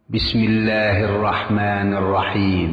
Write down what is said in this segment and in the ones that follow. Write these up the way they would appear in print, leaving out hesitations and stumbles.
بسم الله الرحمن الرحيم.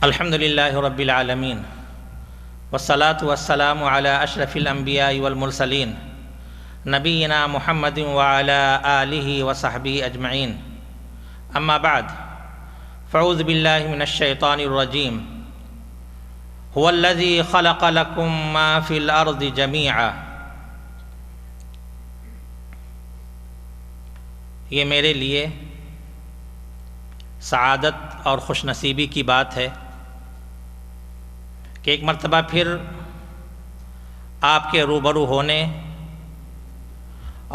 الحمد للہ رب العالمین والصلاة والسلام علی اشرف الانبیاء والمرسلین نبینا محمد وعلی آلہ وصحبہ اجمعین اما بعد فاعوذ باللہ من الشیطان الرجیم هو الذی خلق لکم ما فی الارض جمیعا، یہ میرے لیے سعادت اور خوش نصیبی کی بات ہے کہ ایک مرتبہ پھر آپ کے روبرو ہونے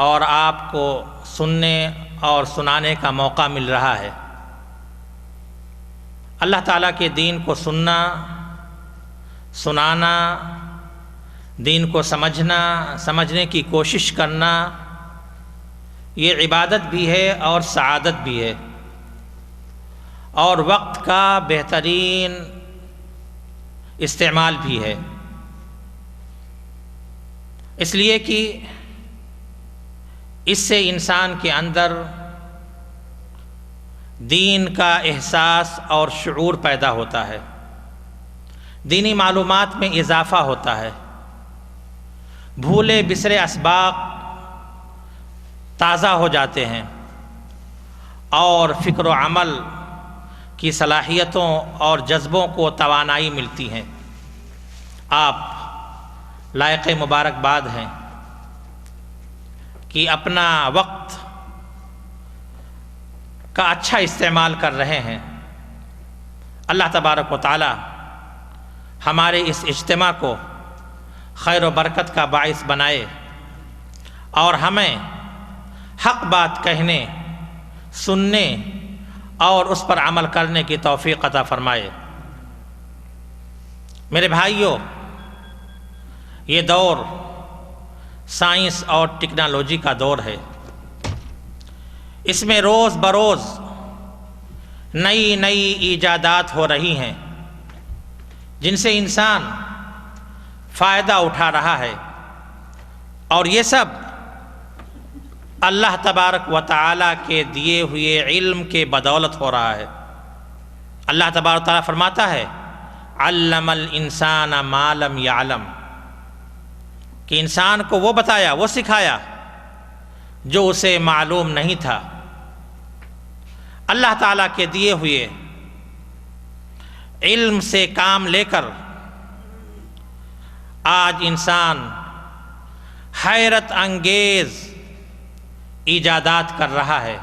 اور آپ کو سننے اور سنانے کا موقع مل رہا ہے۔ اللہ تعالیٰ کے دین کو سننا، سنانا، دین کو سمجھنے کی کوشش کرنا، یہ عبادت بھی ہے اور سعادت بھی ہے، اور وقت کا بہترین استعمال بھی ہے، اس لیے کہ اس سے انسان کے اندر دین کا احساس اور شعور پیدا ہوتا ہے، دینی معلومات میں اضافہ ہوتا ہے، بھولے بسرے اسباق تازہ ہو جاتے ہیں، اور فکر و عمل کی صلاحیتوں اور جذبوں کو توانائی ملتی ہیں۔ آپ لائق مبارکباد ہیں کہ اپنا وقت کا اچھا استعمال کر رہے ہیں۔ اللہ تبارک و تعالی ہمارے اس اجتماع کو خیر و برکت کا باعث بنائے اور ہمیں حق بات کہنے، سننے اور اس پر عمل کرنے کی توفیق عطا فرمائے۔ میرے بھائیوں، یہ دور سائنس اور ٹیکنالوجی کا دور ہے، اس میں روز بروز نئی نئی ایجادات ہو رہی ہیں جن سے انسان فائدہ اٹھا رہا ہے، اور یہ سب اللہ تبارک و تعالیٰ کے دیے ہوئے علم کے بدولت ہو رہا ہے۔ اللہ تبارک و تعالیٰ فرماتا ہے علم الانسان ما لم یعلم، کہ انسان کو وہ بتایا، وہ سکھایا جو اسے معلوم نہیں تھا۔ اللہ تعالیٰ کے دیے ہوئے علم سے کام لے کر آج انسان حیرت انگیز ایجادات کر رہا ہے۔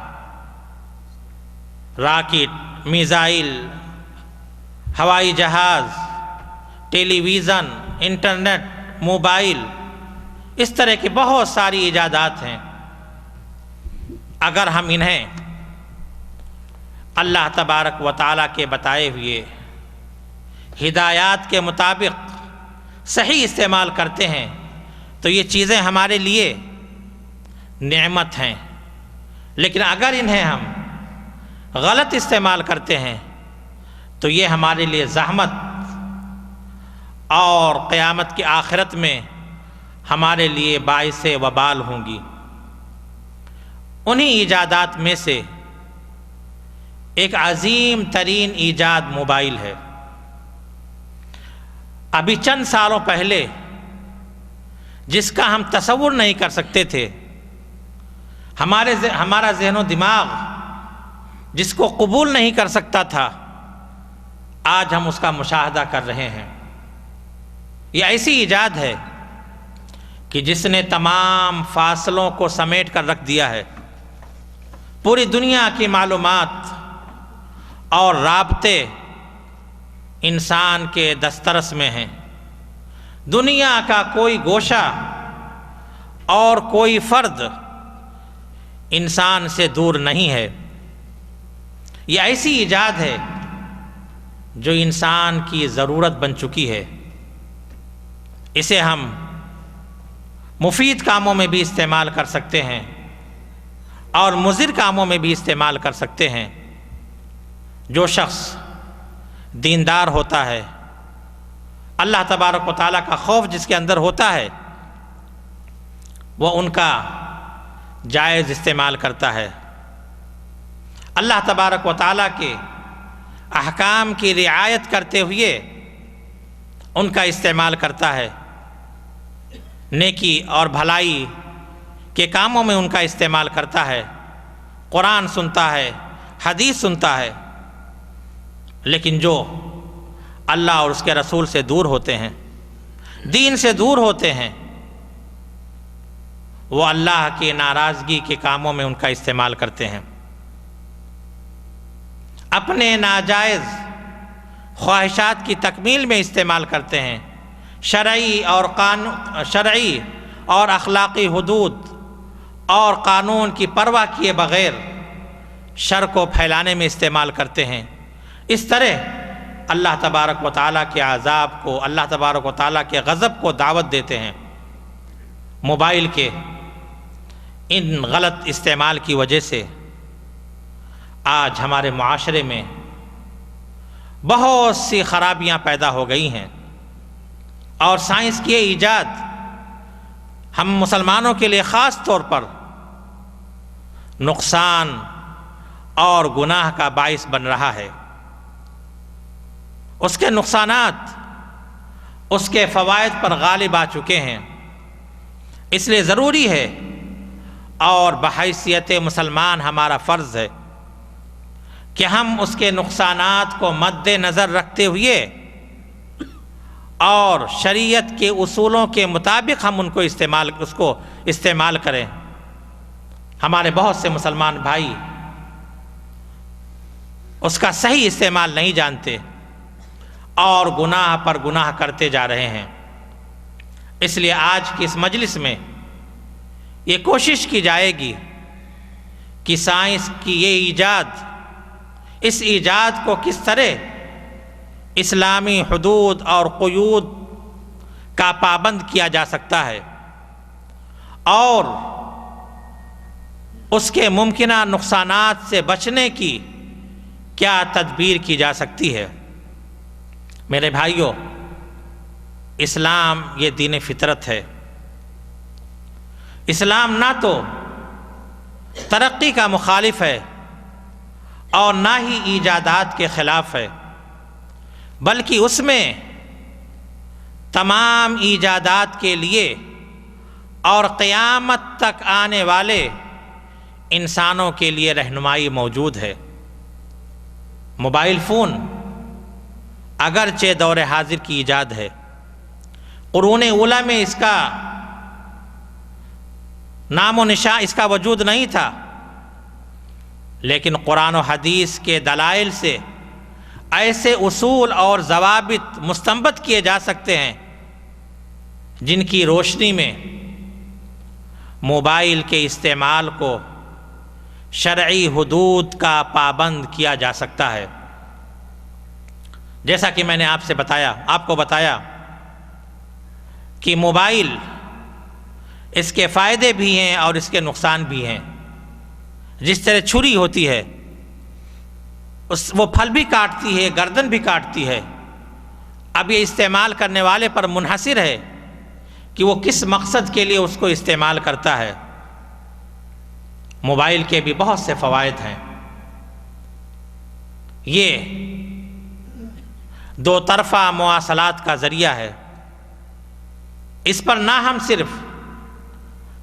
راکٹ، میزائل، ہوائی جہاز، ٹیلی ویژن، انٹرنیٹ، موبائل، اس طرح کی بہت ساری ایجادات ہیں۔ اگر ہم انہیں اللہ تبارک و تعالیٰ کے بتائے ہوئے ہدایات کے مطابق صحیح استعمال کرتے ہیں تو یہ چیزیں ہمارے لیے نعمت ہیں، لیکن اگر انہیں ہم غلط استعمال کرتے ہیں تو یہ ہمارے لیے زحمت اور قیامت کی آخرت میں ہمارے لیے باعث وبال ہوں گی۔ انہی ایجادات میں سے ایک عظیم ترین ایجاد موبائل ہے۔ ابھی چند سالوں پہلے جس کا ہم تصور نہیں کر سکتے تھے، ہمارا ذہن و دماغ جس کو قبول نہیں کر سکتا تھا، آج ہم اس کا مشاہدہ کر رہے ہیں۔ یہ ایسی ایجاد ہے کہ جس نے تمام فاصلوں کو سمیٹ کر رکھ دیا ہے۔ پوری دنیا کی معلومات اور رابطے انسان کے دسترس میں ہیں۔ دنیا کا کوئی گوشہ اور کوئی فرد انسان سے دور نہیں ہے۔ یہ ایسی ایجاد ہے جو انسان کی ضرورت بن چکی ہے۔ اسے ہم مفید کاموں میں بھی استعمال کر سکتے ہیں اور مضر کاموں میں بھی استعمال کر سکتے ہیں۔ جو شخص دیندار ہوتا ہے، اللہ تبارک و تعالیٰ کا خوف جس کے اندر ہوتا ہے، وہ ان کا جائز استعمال کرتا ہے، اللہ تبارک و تعالیٰ کے احکام کی رعایت کرتے ہوئے ان کا استعمال کرتا ہے، نیکی اور بھلائی کے کاموں میں ان کا استعمال کرتا ہے، قرآن سنتا ہے، حدیث سنتا ہے۔ لیکن جو اللہ اور اس کے رسول سے دور ہوتے ہیں، دین سے دور ہوتے ہیں، وہ اللہ کی ناراضگی کے کاموں میں ان کا استعمال کرتے ہیں، اپنے ناجائز خواہشات کی تکمیل میں استعمال کرتے ہیں، شرعی اور اخلاقی حدود اور قانون کی پرواہ کیے بغیر شر کو پھیلانے میں استعمال کرتے ہیں۔ اس طرح اللہ تبارک و تعالیٰ کے عذاب کو، اللہ تبارک و تعالیٰ کے غضب کو دعوت دیتے ہیں۔ موبائل کے ان غلط استعمال کی وجہ سے آج ہمارے معاشرے میں بہت سی خرابیاں پیدا ہو گئی ہیں، اور سائنس کی ایجاد ہم مسلمانوں کے لیے خاص طور پر نقصان اور گناہ کا باعث بن رہا ہے۔ اس کے نقصانات اس کے فوائد پر غالب آ چکے ہیں۔ اس لیے ضروری ہے اور بحیثیت مسلمان ہمارا فرض ہے کہ ہم اس کے نقصانات کو مد نظر رکھتے ہوئے اور شریعت کے اصولوں کے مطابق ہم اس کو استعمال کریں۔ ہمارے بہت سے مسلمان بھائی اس کا صحیح استعمال نہیں جانتے اور گناہ پر گناہ کرتے جا رہے ہیں۔ اس لیے آج کی اس مجلس میں یہ کوشش کی جائے گی کہ سائنس کی یہ ایجاد، اس ایجاد کو کس طرح اسلامی حدود اور قیود کا پابند کیا جا سکتا ہے اور اس کے ممکنہ نقصانات سے بچنے کی کیا تدبیر کی جا سکتی ہے۔ میرے بھائیوں، اسلام یہ دین فطرت ہے۔ اسلام نہ تو ترقی کا مخالف ہے اور نہ ہی ایجادات کے خلاف ہے، بلکہ اس میں تمام ایجادات کے لیے اور قیامت تک آنے والے انسانوں کے لیے رہنمائی موجود ہے۔ موبائل فون اگرچہ دور حاضر کی ایجاد ہے، قرون اولیٰ میں اس کا نام و نشان، اس کا وجود نہیں تھا، لیکن قرآن و حدیث کے دلائل سے ایسے اصول اور ضوابط مستنبط کیے جا سکتے ہیں جن کی روشنی میں موبائل کے استعمال کو شرعی حدود کا پابند کیا جا سکتا ہے۔ جیسا کہ میں نے آپ کو بتایا کہ موبائل، اس کے فائدے بھی ہیں اور اس کے نقصان بھی ہیں۔ جس طرح چھری ہوتی ہے، وہ پھل بھی کاٹتی ہے، گردن بھی کاٹتی ہے۔ اب یہ استعمال کرنے والے پر منحصر ہے کہ وہ کس مقصد کے لیے اس کو استعمال کرتا ہے۔ موبائل کے بھی بہت سے فوائد ہیں۔ یہ دو طرفہ مواصلات کا ذریعہ ہے۔ اس پر نہ ہم صرف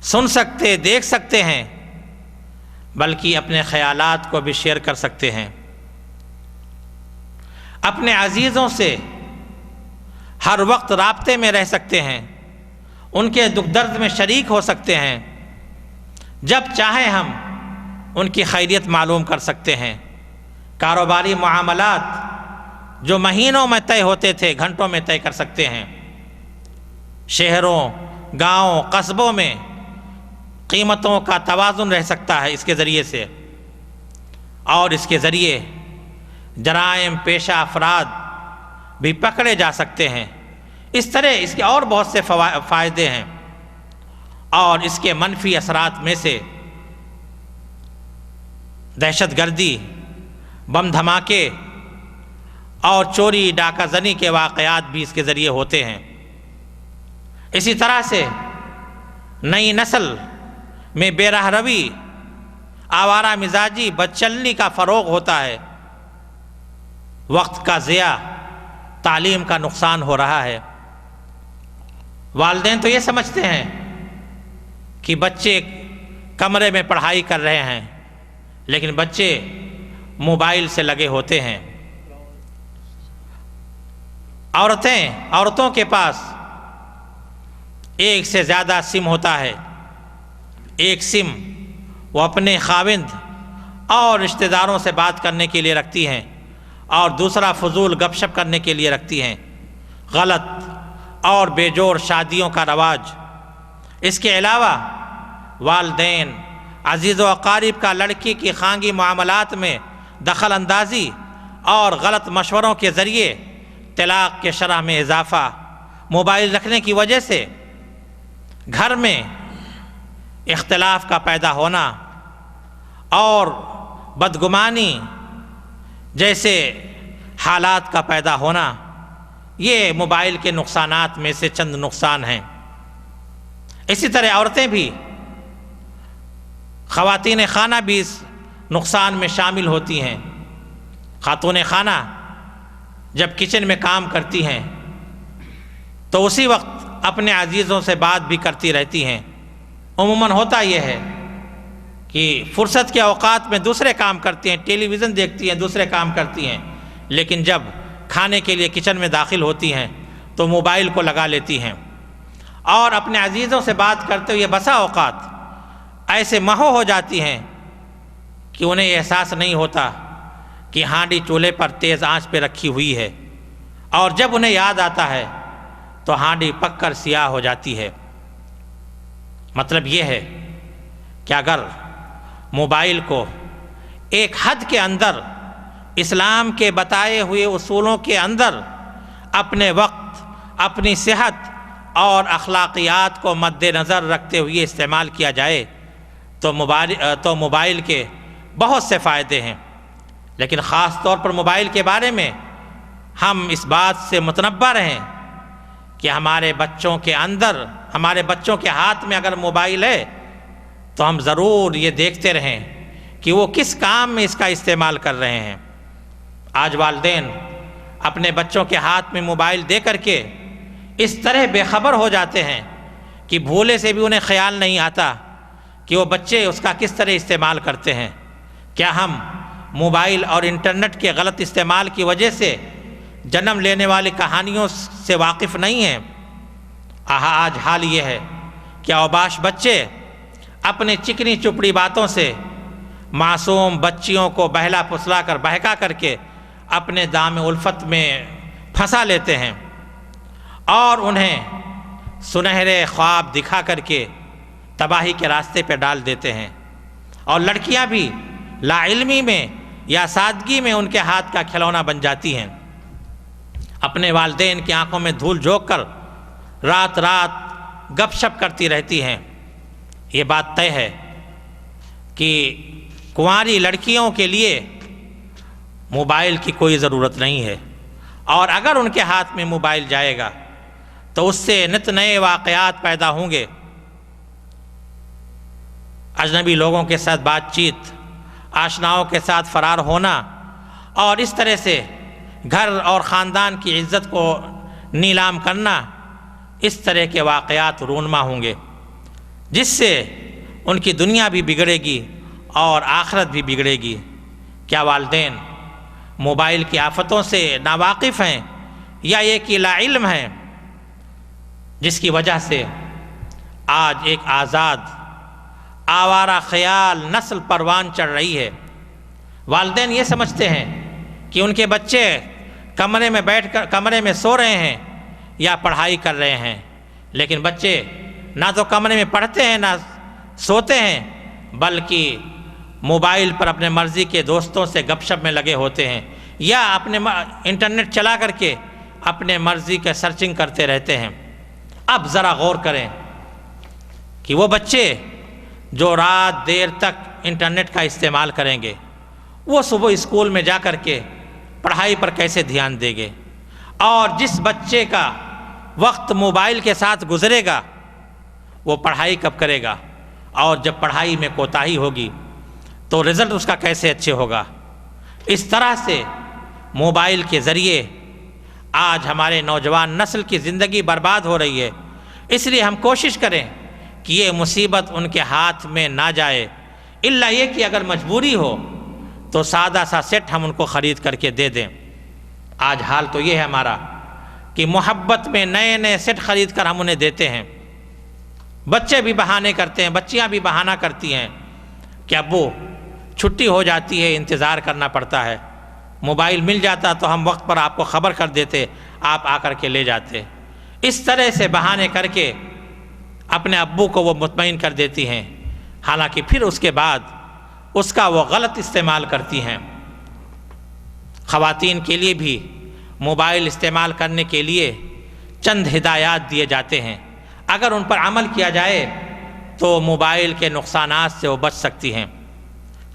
سن سکتے، دیکھ سکتے ہیں، بلکہ اپنے خیالات کو بھی شیئر کر سکتے ہیں، اپنے عزیزوں سے ہر وقت رابطے میں رہ سکتے ہیں، ان کے دکھ درد میں شریک ہو سکتے ہیں، جب چاہیں ہم ان کی خیریت معلوم کر سکتے ہیں۔ کاروباری معاملات جو مہینوں میں طے ہوتے تھے، گھنٹوں میں طے کر سکتے ہیں۔ شہروں، گاؤں، قصبوں میں قیمتوں کا توازن رہ سکتا ہے اس کے ذریعے سے، اور اس کے ذریعے جرائم پیشہ افراد بھی پکڑے جا سکتے ہیں۔ اس طرح اس کے اور بہت سے فائدے ہیں، اور اس کے منفی اثرات میں سے دہشت گردی، بم دھماکے اور چوری ڈاکہ زنی کے واقعات بھی اس کے ذریعے ہوتے ہیں۔ اسی طرح سے نئی نسل میں بے راہ روی، آوارہ مزاجی، بدچلنی کا فروغ ہوتا ہے، وقت کا ضیاع، تعلیم کا نقصان ہو رہا ہے۔ والدین تو یہ سمجھتے ہیں کہ بچے کمرے میں پڑھائی کر رہے ہیں، لیکن بچے موبائل سے لگے ہوتے ہیں۔ عورتوں کے پاس ایک سے زیادہ سم ہوتا ہے۔ ایک سم وہ اپنے خاوند اور رشتہ داروں سے بات کرنے کے لیے رکھتی ہیں، اور دوسرا فضول گپ شپ کرنے کے لیے رکھتی ہیں۔ غلط اور بے جوڑ شادیوں کا رواج۔ اس کے علاوہ والدین، عزیز و اقارب کا لڑکی کی خانگی معاملات میں دخل اندازی اور غلط مشوروں کے ذریعے طلاق کے شرح میں اضافہ، موبائل رکھنے کی وجہ سے گھر میں اختلاف کا پیدا ہونا اور بدگمانی جیسے حالات کا پیدا ہونا، یہ موبائل کے نقصانات میں سے چند نقصان ہیں۔ اسی طرح عورتیں بھی، خواتین خانہ بھی اس نقصان میں شامل ہوتی ہیں۔ خاتون خانہ جب کچن میں کام کرتی ہیں تو اسی وقت اپنے عزیزوں سے بات بھی کرتی رہتی ہیں۔ عموماً ہوتا یہ ہے کہ فرصت کے اوقات میں دوسرے کام کرتی ہیں، ٹیلی ویژن دیکھتی ہیں، دوسرے کام کرتی ہیں، لیکن جب کھانے کے لیے کچن میں داخل ہوتی ہیں تو موبائل کو لگا لیتی ہیں، اور اپنے عزیزوں سے بات کرتے ہوئے بسا اوقات ایسے مہو ہو جاتی ہیں کہ انہیں احساس نہیں ہوتا کہ ہانڈی چولہے پر تیز آنچ پہ رکھی ہوئی ہے، اور جب انہیں یاد آتا ہے تو ہانڈی پک کر سیاہ ہو جاتی ہے۔ مطلب یہ ہے کہ اگر موبائل کو ایک حد کے اندر، اسلام کے بتائے ہوئے اصولوں کے اندر، اپنے وقت، اپنی صحت اور اخلاقیات کو مد نظر رکھتے ہوئے استعمال کیا جائے تو موبائل کے بہت سے فائدے ہیں۔ لیکن خاص طور پر موبائل کے بارے میں ہم اس بات سے متنبہ رہیں کہ ہمارے بچوں کے ہاتھ میں اگر موبائل ہے تو ہم ضرور یہ دیکھتے رہیں کہ وہ کس کام میں اس کا استعمال کر رہے ہیں۔ آج والدین اپنے بچوں کے ہاتھ میں موبائل دے کر کے اس طرح بے خبر ہو جاتے ہیں کہ بھولے سے بھی انہیں خیال نہیں آتا کہ وہ بچے اس کا کس طرح استعمال کرتے ہیں۔ کیا ہم موبائل اور انٹرنیٹ کے غلط استعمال کی وجہ سے جنم لینے والی کہانیوں سے واقف نہیں ہیں؟ آج حال یہ ہے کہ اوباش بچے اپنے چکنی چپڑی باتوں سے معصوم بچیوں کو بہلا پھسلا کر، بہکا کر کے اپنے دام الفت میں پھنسا لیتے ہیں، اور انہیں سنہرے خواب دکھا کر کے تباہی کے راستے پہ ڈال دیتے ہیں۔ اور لڑکیاں بھی لا علمی میں یا سادگی میں ان کے ہاتھ کا کھلونا بن جاتی ہیں، اپنے والدین کی آنکھوں میں دھول جھونک کر رات رات گپ شپ کرتی رہتی ہیں۔ یہ بات طے ہے کہ کنواری لڑکیوں کے لیے موبائل کی کوئی ضرورت نہیں ہے، اور اگر ان کے ہاتھ میں موبائل جائے گا تو اس سے نت نئے واقعات پیدا ہوں گے۔ اجنبی لوگوں کے ساتھ بات چیت، آشناؤں کے ساتھ فرار ہونا، اور اس طرح سے گھر اور خاندان کی عزت کو نیلام کرنا، اس طرح کے واقعات رونما ہوں گے، جس سے ان کی دنیا بھی بگڑے گی اور آخرت بھی بگڑے گی۔ کیا والدین موبائل کی آفتوں سے ناواقف ہیں، یا یہ کہ لا علم ہیں، جس کی وجہ سے آج ایک آزاد آوارہ خیال نسل پروان چڑھ رہی ہے؟ والدین یہ سمجھتے ہیں کہ ان کے بچے کمرے میں سو رہے ہیں یا پڑھائی کر رہے ہیں، لیکن بچے نہ تو کمرے میں پڑھتے ہیں، سوتے ہیں بلکہ موبائل پر اپنے مرضی کے دوستوں سے گپ شپ میں لگے ہوتے ہیں، یا اپنے انٹرنیٹ چلا کر کے اپنے مرضی کے سرچنگ کرتے رہتے ہیں۔ اب ذرا غور کریں کہ وہ بچے جو رات دیر تک انٹرنیٹ کا استعمال کریں گے، وہ صبح اسکول میں جا کر کے پڑھائی پر کیسے دھیان دیں گے؟ اور جس بچے کا وقت موبائل کے ساتھ گزرے گا وہ پڑھائی کب کرے گا؟ اور جب پڑھائی میں کوتاہی ہوگی تو رزلٹ اس کا کیسے اچھے ہوگا؟ اس طرح سے موبائل کے ذریعے آج ہمارے نوجوان نسل کی زندگی برباد ہو رہی ہے۔ اس لیے ہم کوشش کریں کہ یہ مصیبت ان کے ہاتھ میں نہ جائے، الا یہ کہ اگر مجبوری ہو تو سادہ سا سیٹ ہم ان کو خرید کر کے دے دیں۔ آج حال تو یہ ہے ہمارا کہ محبت میں نئے نئے سیٹ خرید کر ہم انہیں دیتے ہیں۔ بچے بھی بہانے کرتے ہیں، بچیاں بھی بہانہ کرتی ہیں کہ ابو چھٹی ہو جاتی ہے، انتظار کرنا پڑتا ہے، موبائل مل جاتا تو ہم وقت پر آپ کو خبر کر دیتے، آپ آ کر کے لے جاتے۔ اس طرح سے بہانے کر کے اپنے ابو کو وہ مطمئن کر دیتی ہیں، حالانکہ پھر اس کے بعد اس کا وہ غلط استعمال کرتی ہیں۔ خواتین کے لیے بھی موبائل استعمال کرنے کے لیے چند ہدایات دیے جاتے ہیں، اگر ان پر عمل کیا جائے تو موبائل کے نقصانات سے وہ بچ سکتی ہیں۔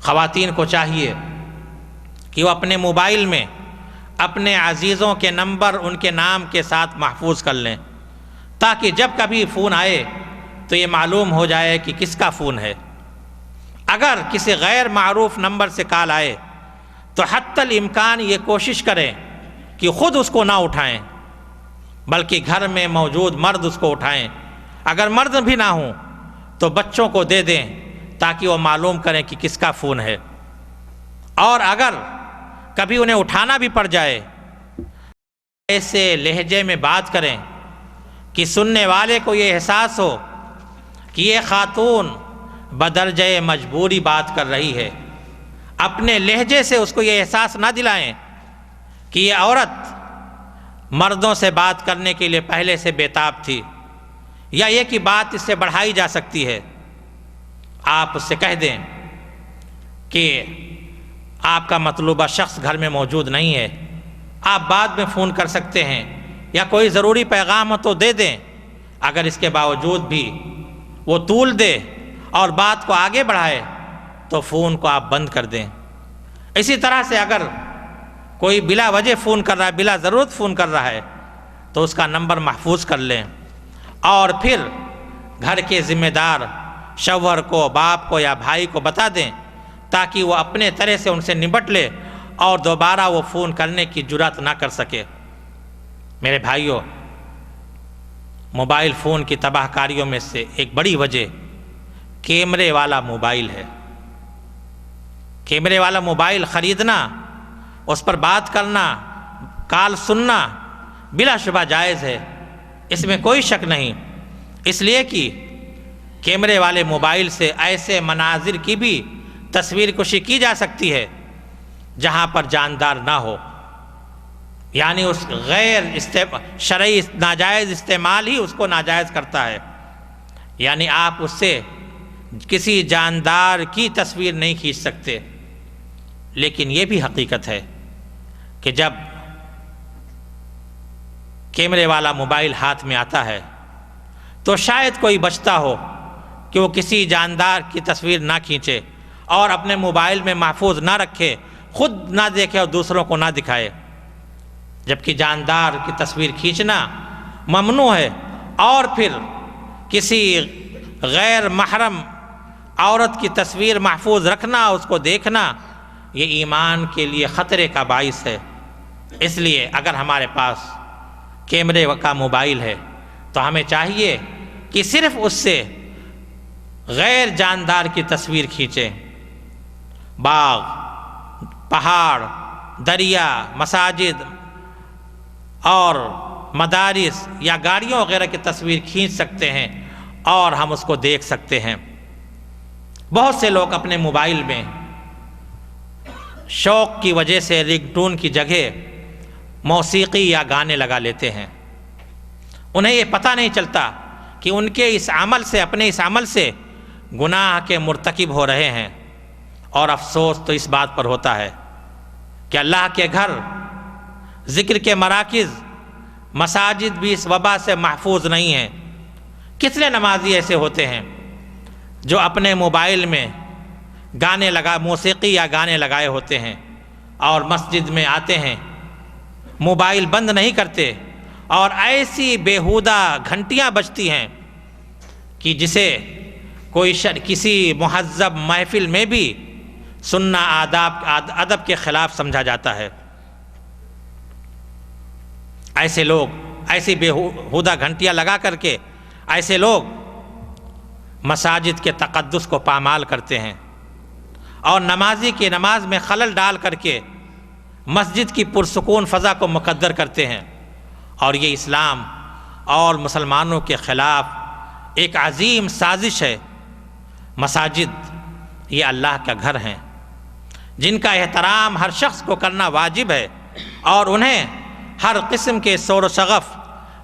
خواتین کو چاہیے کہ وہ اپنے موبائل میں اپنے عزیزوں کے نمبر ان کے نام کے ساتھ محفوظ کر لیں، تاکہ جب کبھی فون آئے تو یہ معلوم ہو جائے کہ کس کا فون ہے۔ اگر کسی غیر معروف نمبر سے کال آئے تو حتی الامکان یہ کوشش کریں کہ خود اس کو نہ اٹھائیں، بلکہ گھر میں موجود مرد اس کو اٹھائیں۔ اگر مرد بھی نہ ہوں تو بچوں کو دے دیں تاکہ وہ معلوم کریں کہ کس کا فون ہے۔ اور اگر کبھی انہیں اٹھانا بھی پڑ جائے ایسے لہجے میں بات کریں کہ سننے والے کو یہ احساس ہو کہ یہ خاتون بدرجہ مجبوری بات کر رہی ہے۔ اپنے لہجے سے اس کو یہ احساس نہ دلائیں کہ یہ عورت مردوں سے بات کرنے کے لیے پہلے سے بےتاب تھی، یا یہ کہ بات اس سے بڑھائی جا سکتی ہے۔ آپ اس سے کہہ دیں کہ آپ کا مطلوبہ شخص گھر میں موجود نہیں ہے، آپ بعد میں فون کر سکتے ہیں، یا کوئی ضروری پیغام ہو تو دے دیں۔ اگر اس کے باوجود بھی وہ طول دے اور بات کو آگے بڑھائے تو فون کو آپ بند کر دیں۔ اسی طرح سے اگر کوئی بلا وجہ فون کر رہا ہے، بلا ضرورت فون کر رہا ہے، تو اس کا نمبر محفوظ کر لیں، اور پھر گھر کے ذمہ دار شوہر کو، باپ کو یا بھائی کو بتا دیں تاکہ وہ اپنے طرح سے ان سے نمٹ لے اور دوبارہ وہ فون کرنے کی جرات نہ کر سکے۔ میرے بھائیوں، موبائل فون کی تباہ کاریوں میں سے ایک بڑی وجہ کیمرے والا موبائل ہے۔ کیمرے والا موبائل خریدنا، اس پر بات کرنا، کال سننا بلا شبہ جائز ہے، اس میں کوئی شک نہیں، اس لیے کہ کیمرے والے موبائل سے ایسے مناظر کی بھی تصویر کشی کی جا سکتی ہے جہاں پر جاندار نہ ہو، یعنی اس غیر شرعی ناجائز استعمال ہی اس کو ناجائز کرتا ہے۔ یعنی آپ اس سے کسی جاندار کی تصویر نہیں کھینچ سکتے۔ لیکن یہ بھی حقیقت ہے کہ جب کیمرے والا موبائل ہاتھ میں آتا ہے تو شاید کوئی بچتا ہو کہ وہ کسی جاندار کی تصویر نہ کھینچے اور اپنے موبائل میں محفوظ نہ رکھے، خود نہ دیکھے اور دوسروں کو نہ دکھائے، جبکہ جاندار کی تصویر کھینچنا ممنوع ہے، اور پھر کسی غیر محرم عورت کی تصویر محفوظ رکھنا، اس کو دیکھنا، یہ ایمان کے لیے خطرے کا باعث ہے۔ اس لیے اگر ہمارے پاس کیمرے کا موبائل ہے تو ہمیں چاہیے کہ صرف اس سے غیر جاندار کی تصویر کھینچیں۔ باغ، پہاڑ، دریا، مساجد اور مدارس یا گاڑیوں وغیرہ کی تصویر کھینچ سکتے ہیں اور ہم اس کو دیکھ سکتے ہیں۔ بہت سے لوگ اپنے موبائل میں شوق کی وجہ سے رنگ ٹون کی جگہ موسیقی یا گانے لگا لیتے ہیں۔ انہیں یہ پتہ نہیں چلتا کہ ان کے اس عمل سے، اپنے اس عمل سے گناہ کے مرتکب ہو رہے ہیں، اور افسوس تو اس بات پر ہوتا ہے کہ اللہ کے گھر، ذکر کے مراکز، مساجد بھی اس وبا سے محفوظ نہیں ہیں۔ کتنے نمازی ایسے ہوتے ہیں جو اپنے موبائل میں موسیقی یا گانے لگائے ہوتے ہیں اور مسجد میں آتے ہیں، موبائل بند نہیں کرتے، اور ایسی بیہودہ گھنٹیاں بجتی ہیں کہ جسے کسی مہذب محفل میں بھی سننا ادب کے خلاف سمجھا جاتا ہے۔ ایسے لوگ ایسی بیہودہ گھنٹیاں لگا کر کے ایسے لوگ مساجد کے تقدس کو پامال کرتے ہیں، اور نمازی کی نماز میں خلل ڈال کر کے مسجد کی پرسکون فضا کو مقدر کرتے ہیں، اور یہ اسلام اور مسلمانوں کے خلاف ایک عظیم سازش ہے۔ مساجد یہ اللہ کا گھر ہیں جن کا احترام ہر شخص کو کرنا واجب ہے، اور انہیں ہر قسم کے شور و شغف،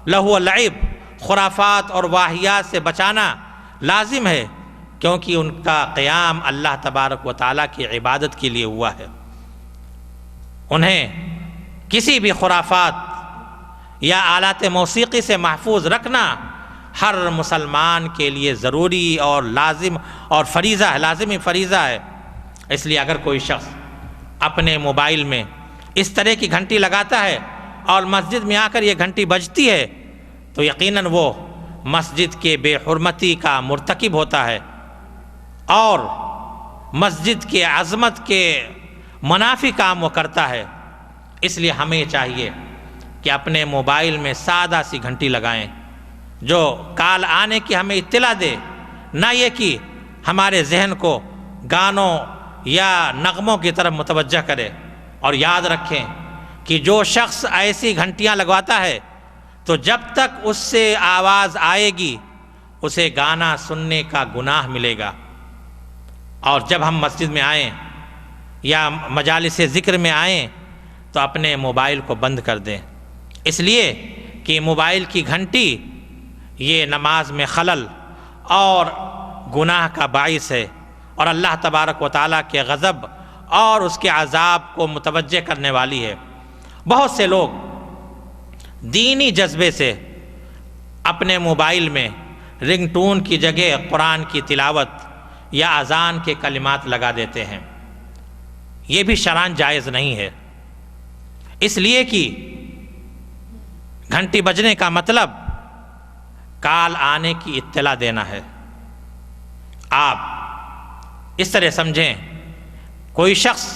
لہو و لعب، خرافات اور واہیات سے بچانا لازم ہے، کیونکہ ان کا قیام اللہ تبارک و تعالیٰ کی عبادت کے لیے ہوا ہے۔ انہیں کسی بھی خرافات یا آلات موسیقی سے محفوظ رکھنا ہر مسلمان کے لیے ضروری اور لازم اور فریضہ ہے، لازمی فریضہ ہے۔ اس لیے اگر کوئی شخص اپنے موبائل میں اس طرح کی گھنٹی لگاتا ہے اور مسجد میں آ کر یہ گھنٹی بجتی ہے تو یقیناً وہ مسجد کے بے حرمتی کا مرتکب ہوتا ہے اور مسجد کے عظمت کے منافی کام وہ کرتا ہے۔ اس لیے ہمیں چاہیے کہ اپنے موبائل میں سادہ سی گھنٹی لگائیں جو کال آنے کی ہمیں اطلاع دے، نہ یہ کہ ہمارے ذہن کو گانوں یا نغموں کی طرف متوجہ کرے۔ اور یاد رکھیں کہ جو شخص ایسی گھنٹیاں لگواتا ہے تو جب تک اس سے آواز آئے گی اسے گانا سننے کا گناہ ملے گا۔ اور جب ہم مسجد میں آئیں یا مجالس ذکر میں آئیں تو اپنے موبائل کو بند کر دیں، اس لیے کہ موبائل کی گھنٹی یہ نماز میں خلل اور گناہ کا باعث ہے، اور اللہ تبارک و تعالیٰ کے غضب اور اس کے عذاب کو متوجہ کرنے والی ہے۔ بہت سے لوگ دینی جذبے سے اپنے موبائل میں رنگ ٹون کی جگہ قرآن کی تلاوت یا اذان کے کلمات لگا دیتے ہیں۔ یہ بھی شرعاً جائز نہیں ہے، اس لیے کہ گھنٹی بجنے کا مطلب کال آنے کی اطلاع دینا ہے۔ آپ اس طرح سمجھیں، کوئی شخص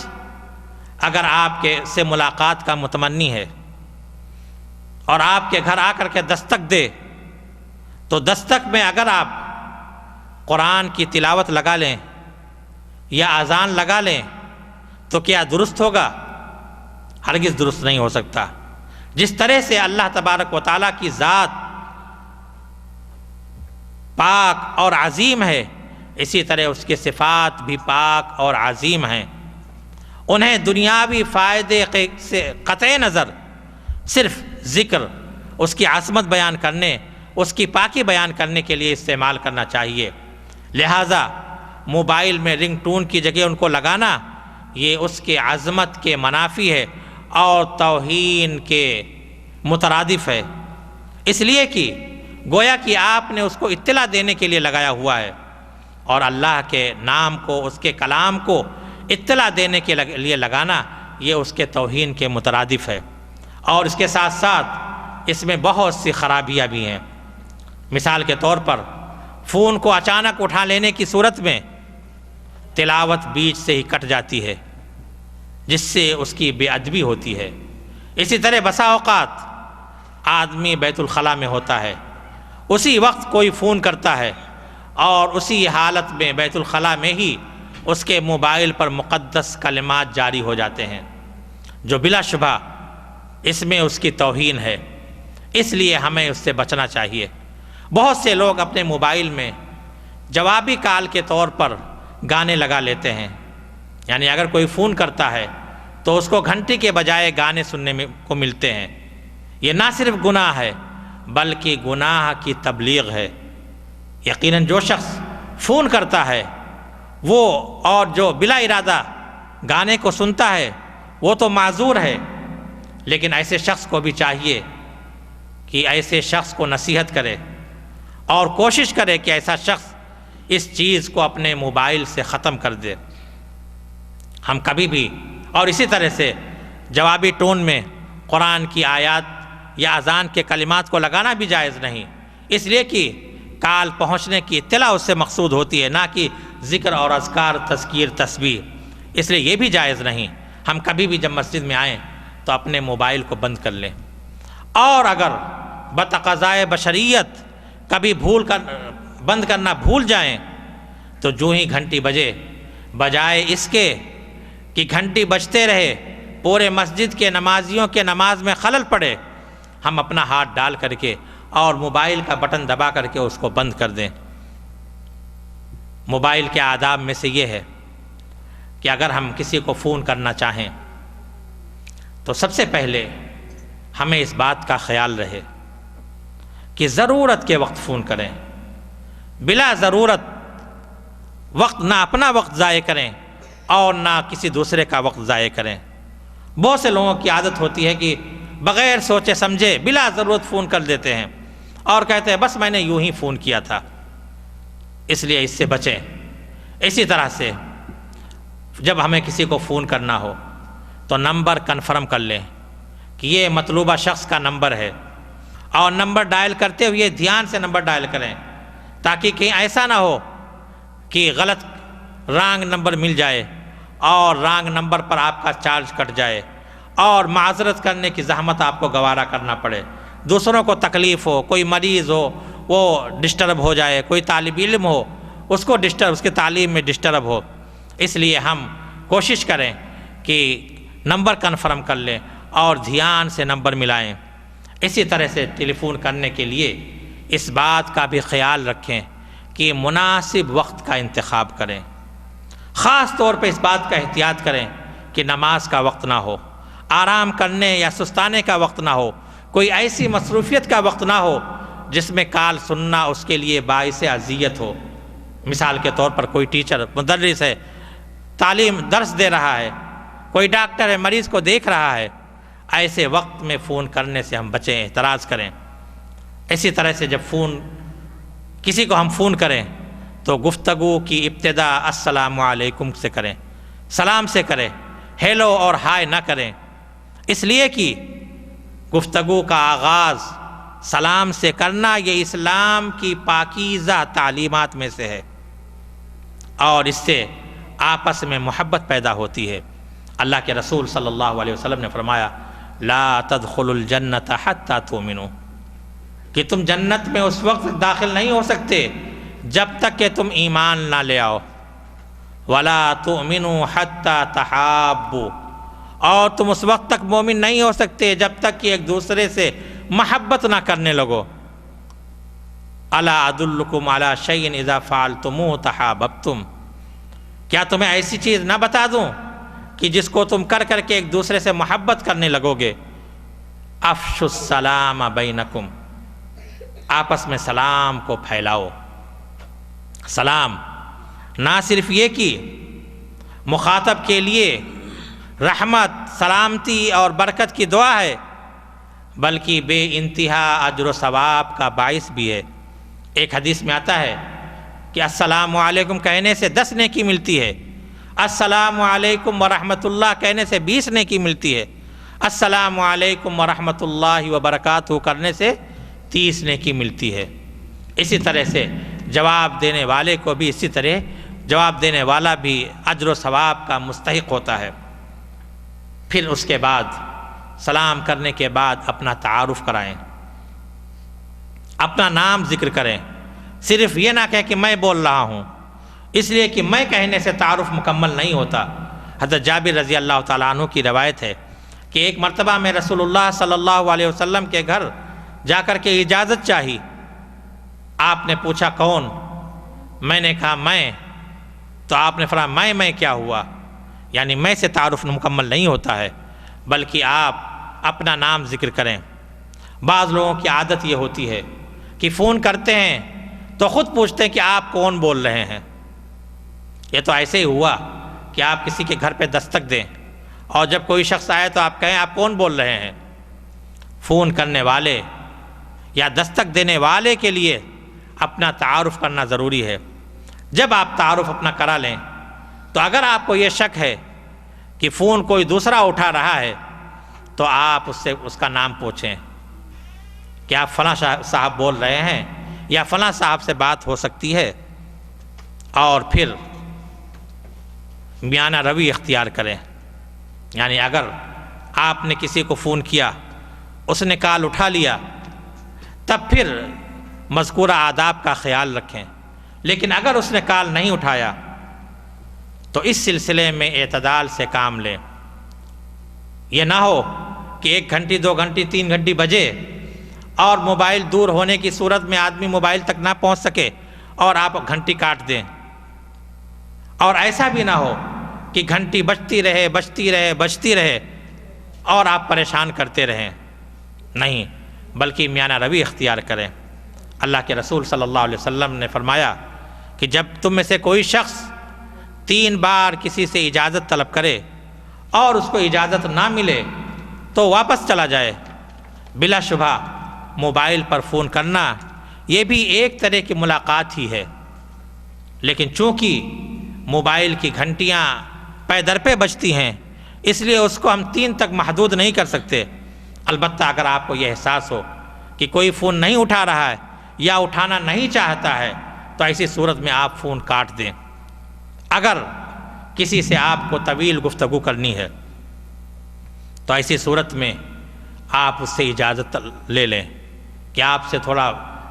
اگر آپ کے سے ملاقات کا متمنی ہے اور آپ کے گھر آ کر کے دستک دے تو دستک میں اگر آپ قرآن کی تلاوت لگا لیں یا اذان لگا لیں تو کیا درست ہوگا؟ ہرگز درست نہیں ہو سکتا۔ جس طرح سے اللہ تبارک و تعالیٰ کی ذات پاک اور عظیم ہے، اسی طرح اس کے صفات بھی پاک اور عظیم ہیں۔ انہیں دنیاوی فائدے سے قطع نظر صرف ذکر، اس کی عظمت بیان کرنے، اس کی پاکی بیان کرنے کے لیے استعمال کرنا چاہیے۔ لہٰذا موبائل میں رنگ ٹون کی جگہ ان کو لگانا یہ اس کے عظمت کے منافی ہے اور توہین کے مترادف ہے، اس لیے کہ گویا کہ آپ نے اس کو اطلاع دینے کے لیے لگایا ہوا ہے، اور اللہ کے نام کو، اس کے کلام کو اطلاع دینے کے لیے لگانا یہ اس کے توہین کے مترادف ہے۔ اور اس کے ساتھ ساتھ اس میں بہت سی خرابیاں بھی ہیں۔ مثال کے طور پر فون کو اچانک اٹھا لینے کی صورت میں تلاوت بیچ سے ہی کٹ جاتی ہے، جس سے اس کی بے ادبی ہوتی ہے۔ اسی طرح بسا اوقات آدمی بیت الخلاء میں ہوتا ہے، اسی وقت کوئی فون کرتا ہے اور اسی حالت میں بیت الخلاء میں ہی اس کے موبائل پر مقدس کلمات جاری ہو جاتے ہیں، جو بلا شبہ اس میں اس کی توہین ہے۔ اس لیے ہمیں اس سے بچنا چاہیے۔ بہت سے لوگ اپنے موبائل میں جوابی کال کے طور پر گانے لگا لیتے ہیں، یعنی اگر کوئی فون کرتا ہے تو اس کو گھنٹی کے بجائے گانے سننے کو ملتے ہیں۔ یہ نہ صرف گناہ ہے بلکہ گناہ کی تبلیغ ہے۔ یقیناً جو شخص فون کرتا ہے وہ اور جو بلا ارادہ گانے کو سنتا ہے وہ تو معذور ہے، لیکن ایسے شخص کو بھی چاہیے کہ ایسے شخص کو نصیحت کرے اور کوشش کرے کہ ایسا شخص اس چیز کو اپنے موبائل سے ختم کر دے۔ ہم کبھی بھی اور اسی طرح سے جوابی ٹون میں قرآن کی آیات یا اذان کے کلمات کو لگانا بھی جائز نہیں، اس لیے کہ کال پہنچنے کی اطلاع اس سے مقصود ہوتی ہے، نہ کہ ذکر اور اذکار، تذکیر، تسبیح، اس لیے یہ بھی جائز نہیں۔ ہم کبھی بھی جب مسجد میں آئیں تو اپنے موبائل کو بند کر لیں، اور اگر بتقاضائے بشریت کبھی بند کرنا بھول جائیں تو جو ہی گھنٹی بجے، بجائے اس کے کہ گھنٹی بجتے رہے پورے مسجد کے نمازیوں کے نماز میں خلل پڑے، ہم اپنا ہاتھ ڈال کر کے اور موبائل کا بٹن دبا کر کے اس کو بند کر دیں۔ موبائل کے آداب میں سے یہ ہے کہ اگر ہم کسی کو فون کرنا چاہیں تو سب سے پہلے ہمیں اس بات کا خیال رہے کہ ضرورت کے وقت فون کریں، بلا ضرورت وقت نہ اپنا وقت ضائع کریں اور نہ کسی دوسرے کا وقت ضائع کریں۔ بہت سے لوگوں کی عادت ہوتی ہے کہ بغیر سوچے سمجھے بلا ضرورت فون کر دیتے ہیں اور کہتے ہیں بس میں نے یوں ہی فون کیا تھا، اس لیے اس سے بچیں۔ اسی طرح سے جب ہمیں کسی کو فون کرنا ہو تو نمبر کنفرم کر لیں کہ یہ مطلوبہ شخص کا نمبر ہے، اور نمبر ڈائل کرتے ہوئے دھیان سے نمبر ڈائل کریں تاکہ کہیں ایسا نہ ہو کہ غلط رانگ نمبر مل جائے اور رانگ نمبر پر آپ کا چارج کٹ جائے اور معذرت کرنے کی زحمت آپ کو گوارا کرنا پڑے، دوسروں کو تکلیف ہو، کوئی مریض ہو وہ ڈسٹرب ہو جائے، کوئی طالب علم ہو اس کو اس کے تعلیم میں ڈسٹرب ہو۔ اس لیے ہم کوشش کریں کہ نمبر کنفرم کر لیں اور دھیان سے نمبر ملائیں۔ اسی طرح سے ٹیلی فون کرنے کے لیے اس بات کا بھی خیال رکھیں کہ مناسب وقت کا انتخاب کریں، خاص طور پہ اس بات کا احتیاط کریں کہ نماز کا وقت نہ ہو، آرام کرنے یا سستانے کا وقت نہ ہو، کوئی ایسی مصروفیت کا وقت نہ ہو جس میں کال سننا اس کے لیے باعث اذیت ہو۔ مثال کے طور پر کوئی ٹیچر مدرس ہے، درس دے رہا ہے، کوئی ڈاکٹر ہے، مریض کو دیکھ رہا ہے، ایسے وقت میں فون کرنے سے ہم بچیں، احتراز کریں۔ اسی طرح سے جب کسی کو ہم فون کریں تو گفتگو کی ابتدا السلام علیکم سے کریں، سلام سے کریں، ہیلو اور ہائے نہ کریں، اس لیے کہ گفتگو کا آغاز سلام سے کرنا یہ اسلام کی پاکیزہ تعلیمات میں سے ہے، اور اس سے آپس میں محبت پیدا ہوتی ہے۔ اللہ کے رسول صلی اللہ علیہ وسلم نے فرمایا لا تدخلوا الجنت حتی تؤمنوا، کہ تم جنت میں اس وقت داخل نہیں ہو سکتے جب تک کہ تم ایمان نہ لے آؤ، ولا تؤمنوا حتی تحابوا، اور تم اس وقت تک مومن نہیں ہو سکتے جب تک کہ ایک دوسرے سے محبت نہ کرنے لگو۔ الا ادلکم علی شیء اذا فعلتموہ تحاببتم، کیا تمہیں ایسی چیز نہ بتا دوں کہ جس کو تم کر کر کے ایک دوسرے سے محبت کرنے لگو گے؟ افشوا السلام بینکم، آپس میں سلام کو پھیلاؤ۔ سلام نہ صرف یہ کہ مخاطب کے لیے رحمت، سلامتی اور برکت کی دعا ہے، بلکہ بے انتہا اجر و ثواب کا باعث بھی ہے۔ ایک حدیث میں آتا ہے کہ السلام علیکم کہنے سے 10 نیکی ملتی ہے، السلام علیکم ورحمۃ اللہ کہنے سے 20 نیکی ملتی ہے، السلام علیکم ورحمۃ اللہ وبرکاتہ کرنے سے 30 نیکی ملتی ہے۔ اسی طرح سے جواب دینے والے کو بھی اسی طرح جواب دینے والا بھی اجر و ثواب کا مستحق ہوتا ہے۔ پھر اس کے بعد سلام کرنے کے بعد اپنا تعارف کرائیں، اپنا نام ذکر کریں، صرف یہ نہ کہیں کہ میں بول رہا ہوں، اس لیے کہ میں کہنے سے تعارف مکمل نہیں ہوتا۔ حضرت جابر رضی اللہ تعالیٰ عنہ کی روایت ہے کہ ایک مرتبہ میں رسول اللہ صلی اللہ علیہ وسلم کے گھر جا کر کے اجازت چاہی، آپ نے پوچھا کون؟ میں نے کہا میں، تو آپ نے فرمایا میں کیا ہوا؟ یعنی میں سے تعارف مکمل نہیں ہوتا ہے، بلکہ آپ اپنا نام ذکر کریں۔ بعض لوگوں کی عادت یہ ہوتی ہے کہ فون کرتے ہیں تو خود پوچھتے ہیں کہ آپ کون بول رہے ہیں۔ یہ تو ایسے ہی ہوا کہ آپ کسی کے گھر پہ دستک دیں اور جب کوئی شخص آئے تو آپ کہیں آپ کون بول رہے ہیں۔ فون کرنے والے یا دستک دینے والے کے لیے اپنا تعارف کرنا ضروری ہے۔ جب آپ تعارف اپنا کرا لیں تو اگر آپ کو یہ شک ہے کہ فون کوئی دوسرا اٹھا رہا ہے تو آپ اس سے اس کا نام پوچھیں کہ آپ فلاں صاحب بول رہے ہیں یا فلاں صاحب سے بات ہو سکتی ہے، اور پھر میانہ روی اختیار کریں۔ یعنی اگر آپ نے کسی کو فون کیا، اس نے کال اٹھا لیا، تب پھر مذکورہ آداب کا خیال رکھیں، لیکن اگر اس نے کال نہیں اٹھایا تو اس سلسلے میں اعتدال سے کام لیں۔ یہ نہ ہو کہ 1 گھنٹی 2 گھنٹی 3 گھنٹی بجے اور موبائل دور ہونے کی صورت میں آدمی موبائل تک نہ پہنچ سکے اور آپ گھنٹی کاٹ دیں، اور ایسا بھی نہ ہو کہ گھنٹی بجتی رہے اور آپ پریشان کرتے رہیں۔ نہیں، بلکہ میانہ روی اختیار کریں۔ اللہ کے رسول صلی اللہ علیہ وسلم نے فرمایا کہ جب تم میں سے کوئی شخص 3 بار کسی سے اجازت طلب کرے اور اس کو اجازت نہ ملے تو واپس چلا جائے۔ بلا شبہ موبائل پر فون کرنا یہ بھی ایک طرح کی ملاقات ہی ہے، لیکن چونکہ موبائل کی گھنٹیاں پے در پہ بجتی ہیں اس لیے اس کو ہم 3 تک محدود نہیں کر سکتے۔ البتہ اگر آپ کو یہ احساس ہو کہ کوئی فون نہیں اٹھا رہا ہے یا اٹھانا نہیں چاہتا ہے تو ایسی صورت میں آپ فون کاٹ دیں۔ اگر کسی سے آپ کو طویل گفتگو کرنی ہے تو ایسی صورت میں آپ اس سے اجازت لے لیں کہ آپ سے تھوڑا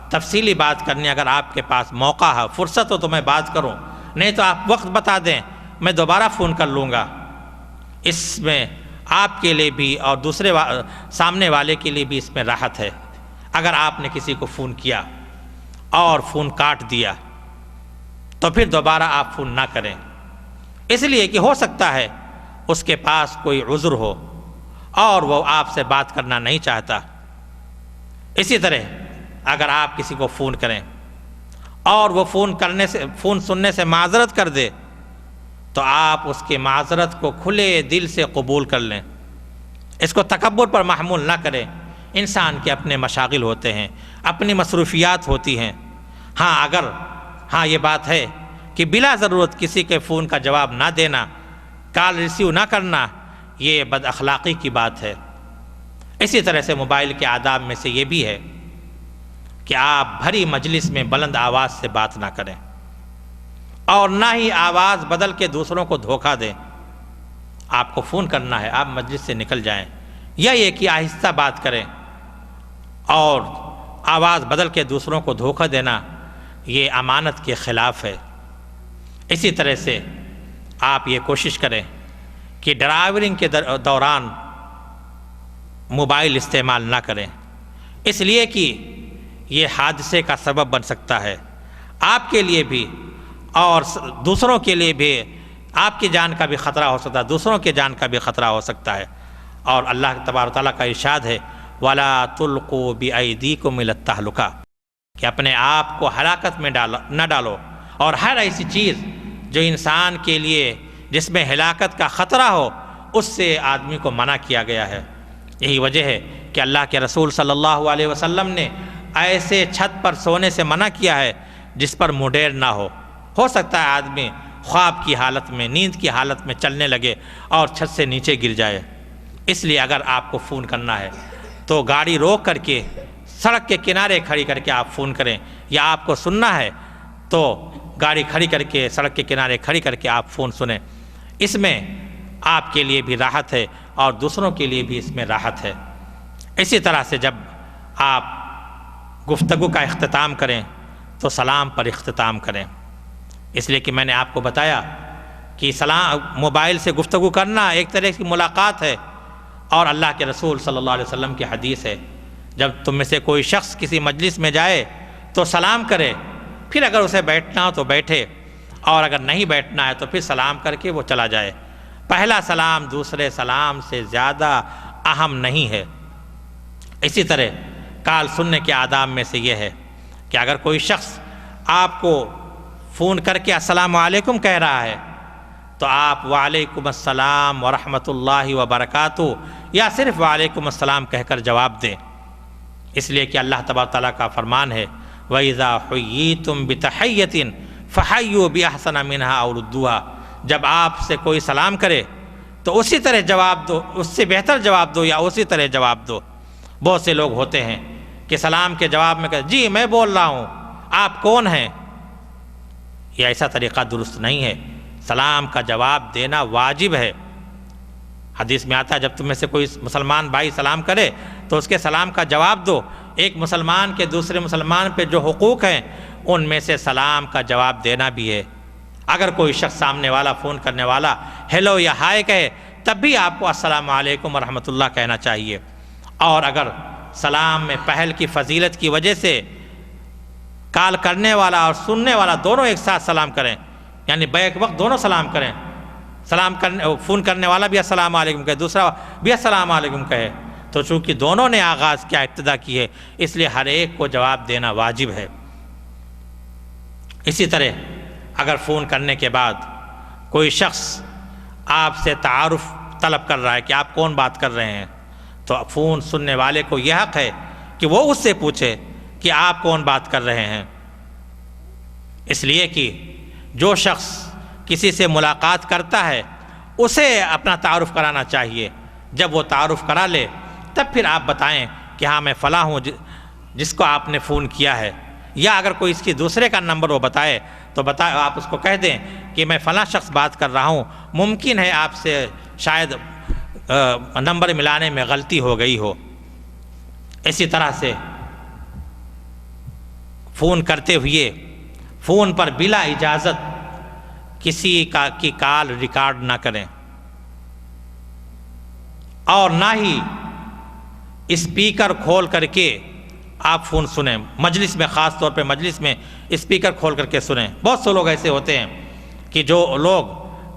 تفصیلی بات کرنی، اگر آپ کے پاس موقع ہے، فرصت ہو تو میں بات کروں، نہیں تو آپ وقت بتا دیں، میں دوبارہ فون کر لوں گا۔ اس میں آپ کے لیے بھی اور دوسرے سامنے والے کے لیے بھی اس میں راحت ہے۔ اگر آپ نے کسی کو فون کیا اور فون کاٹ دیا تو پھر دوبارہ آپ فون نہ کریں، اس لیے کہ ہو سکتا ہے اس کے پاس کوئی عذر ہو اور وہ آپ سے بات کرنا نہیں چاہتا۔ اسی طرح اگر آپ کسی کو فون کریں اور وہ فون سننے سے معذرت کر دے تو آپ اس کی معذرت کو کھلے دل سے قبول کر لیں، اس کو تکبر پر محمول نہ کریں۔ انسان کے اپنے مشاغل ہوتے ہیں، اپنی مصروفیات ہوتی ہیں۔ ہاں یہ بات ہے کہ بلا ضرورت کسی کے فون کا جواب نہ دینا، کال ریسیو نہ کرنا، یہ بد اخلاقی کی بات ہے۔ اسی طرح سے موبائل کے آداب میں سے یہ بھی ہے کہ آپ بھری مجلس میں بلند آواز سے بات نہ کریں اور نہ ہی آواز بدل کے دوسروں کو دھوکہ دیں۔ آپ کو فون کرنا ہے، آپ مجلس سے نکل جائیں، یا یہ کہ آہستہ بات کریں، اور آواز بدل کے دوسروں کو دھوکہ دینا یہ امانت کے خلاف ہے۔ اسی طرح سے آپ یہ کوشش کریں کہ ڈرائیورنگ کے دوران موبائل استعمال نہ کریں، اس لیے کہ یہ حادثے کا سبب بن سکتا ہے، آپ کے لیے بھی اور دوسروں کے لیے بھی۔ آپ کی جان کا بھی خطرہ ہو سکتا ہے، دوسروں کی جان کا بھی خطرہ ہو سکتا ہے۔ اور اللہ تبارک و تعالیٰ کا ارشاد ہے وَلَا تُلْقُوا بِأَيْدِيكُمْ إِلَى التَّهْلُكَةِ، کہ اپنے آپ کو ہلاکت میں نہ ڈالو۔ اور ہر ایسی چیز جو انسان کے لیے جس میں ہلاکت کا خطرہ ہو اس سے آدمی کو منع کیا گیا ہے۔ یہی وجہ ہے کہ اللہ کے رسول صلی اللہ علیہ وسلم نے ایسے چھت پر سونے سے منع کیا ہے جس پر مڈیر نہ ہو سکتا ہے آدمی خواب کی حالت میں، نیند کی حالت میں چلنے لگے اور چھت سے نیچے گر جائے۔ اس لیے اگر آپ کو فون کرنا ہے تو گاڑی روک کر کے سڑک کے کنارے کھڑی کر کے آپ فون کریں، یا آپ کو سننا ہے تو گاڑی کھڑی کر کے سڑک کے کنارے کھڑی کر کے آپ فون سنیں۔ اس میں آپ کے لیے بھی راحت ہے اور دوسروں کے لیے بھی اس میں راحت ہے۔ اسی طرح سے جب آپ گفتگو کا اختتام کریں تو سلام پر اختتام کریں، اس لیے کہ میں نے آپ کو بتایا کہ موبائل سے گفتگو کرنا ایک طرح کی ملاقات ہے، اور اللہ کے رسول صلی اللہ علیہ وسلم کی حدیث ہے جب تم میں سے کوئی شخص کسی مجلس میں جائے تو سلام کرے، پھر اگر اسے بیٹھنا ہو تو بیٹھے، اور اگر نہیں بیٹھنا ہے تو پھر سلام کر کے وہ چلا جائے۔ پہلا سلام دوسرے سلام سے زیادہ اہم نہیں ہے۔ اسی طرح کال سننے کے آداب میں سے یہ ہے کہ اگر کوئی شخص آپ کو فون کر کے السلام علیکم کہہ رہا ہے تو آپ وعلیکم السلام ورحمۃ اللہ وبرکاتہ یا صرف وعلیکم السلام کہہ کر جواب دیں، اس لیے کہ اللہ تبارک تعالیٰ کا فرمان ہے وَإِذَا حُيِّيتُم بِتَحِيَّةٍ فَحَيُّوا بِأَحْسَنَ مِنْهَا أَوْ رُدُّوهَا، جب آپ سے کوئی سلام کرے تو اسی طرح جواب دو، اس سے بہتر جواب دو یا اسی طرح جواب دو۔ بہت سے لوگ ہوتے ہیں کہ سلام کے جواب میں کہتے جی میں بول رہا ہوں، آپ کون ہیں؟ یہ ایسا طریقہ درست نہیں ہے۔ سلام کا جواب دینا واجب ہے۔ حدیث میں آتا ہے جب تم میں سے کوئی مسلمان بھائی سلام کرے تو اس کے سلام کا جواب دو۔ ایک مسلمان کے دوسرے مسلمان پہ جو حقوق ہیں ان میں سے سلام کا جواب دینا بھی ہے۔ اگر کوئی شخص سامنے والا فون کرنے والا ہیلو یا ہائے کہے تب بھی آپ کو السلام علیکم ورحمۃ اللہ کہنا چاہیے، اور اگر سلام میں پہل کی فضیلت کی وجہ سے کال کرنے والا اور سننے والا دونوں ایک ساتھ سلام کریں، یعنی بیک وقت دونوں سلام کریں، فون کرنے والا بھی السلام علیکم کہے دوسرا بھی السلام علیکم کہے، تو چونکہ دونوں نے آغاز کیا ابتدا کی ہے اس لیے ہر ایک کو جواب دینا واجب ہے۔ اسی طرح اگر فون کرنے کے بعد کوئی شخص آپ سے تعارف طلب کر رہا ہے کہ آپ کون بات کر رہے ہیں تو فون سننے والے کو یہ حق ہے کہ وہ اس سے پوچھے کہ آپ کون بات کر رہے ہیں، اس لیے کہ جو شخص کسی سے ملاقات کرتا ہے اسے اپنا تعارف کرانا چاہیے۔ جب وہ تعارف کرا لے تب پھر آپ بتائیں کہ ہاں میں فلاں ہوں جس کو آپ نے فون کیا ہے، یا اگر کوئی اس کی دوسرے کا نمبر وہ بتائے تو آپ اس کو کہہ دیں کہ میں فلاں شخص بات کر رہا ہوں، ممکن ہے آپ سے شاید نمبر ملانے میں غلطی ہو گئی ہو۔ اسی طرح سے فون کرتے ہوئے فون پر بلا اجازت کسی کی کال ریکارڈ نہ کریں، اور نہ ہی اسپیکر کھول کر کے آپ فون سنیں۔ مجلس میں، خاص طور پہ مجلس میں اسپیکر کھول کر کے سنیں۔ بہت سے لوگ ایسے ہوتے ہیں کہ جو لوگ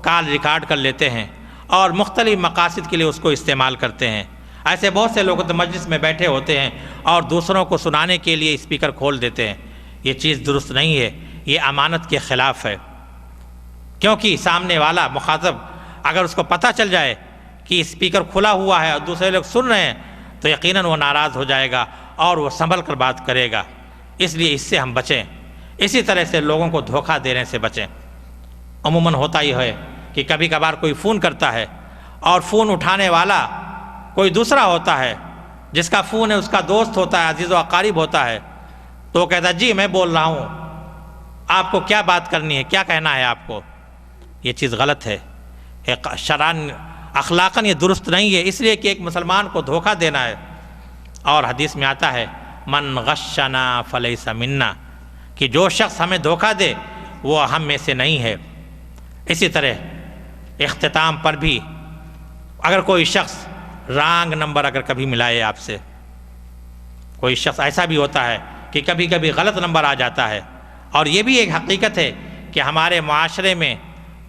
کال ریکارڈ کر لیتے ہیں اور مختلف مقاصد کے لیے اس کو استعمال کرتے ہیں۔ ایسے بہت سے لوگ تو مجلس میں بیٹھے ہوتے ہیں اور دوسروں کو سنانے کے لیے اسپیکر کھول دیتے ہیں۔ یہ چیز درست نہیں ہے، یہ امانت کے خلاف ہے، کیونکہ سامنے والا مخاطب اگر اس کو پتہ چل جائے کہ اسپیکر کھلا ہوا ہے اور دوسرے لوگ سن رہے ہیں تو یقیناً وہ ناراض ہو جائے گا اور وہ سنبھل کر بات کرے گا۔ اس لیے اس سے ہم بچیں۔ اسی طرح سے لوگوں کو دھوکہ دینے سے بچیں۔ عموماً ہوتا ہی ہے کہ کبھی کبھار کوئی فون کرتا ہے اور فون اٹھانے والا کوئی دوسرا ہوتا ہے، جس کا فون ہے اس کا دوست ہوتا ہے، عزیز و اقارب ہوتا ہے، تو وہ کہتا ہے جی میں بول رہا ہوں، آپ کو کیا بات کرنی ہے، کیا کہنا ہے آپ کو۔ یہ چیز غلط ہے، شرعاً اخلاقاً یہ درست نہیں ہے، اس لیے کہ ایک مسلمان کو دھوکہ دینا ہے۔ اور حدیث میں آتا ہے من غشنا فلیس منا، کہ جو شخص ہمیں دھوکہ دے وہ ہم میں سے نہیں ہے۔ اسی طرح اختتام پر بھی اگر کوئی شخص رانگ نمبر اگر کبھی ملائے آپ سے، کوئی شخص ایسا بھی ہوتا ہے کہ کبھی کبھی غلط نمبر آ جاتا ہے، اور یہ بھی ایک حقیقت ہے کہ ہمارے معاشرے میں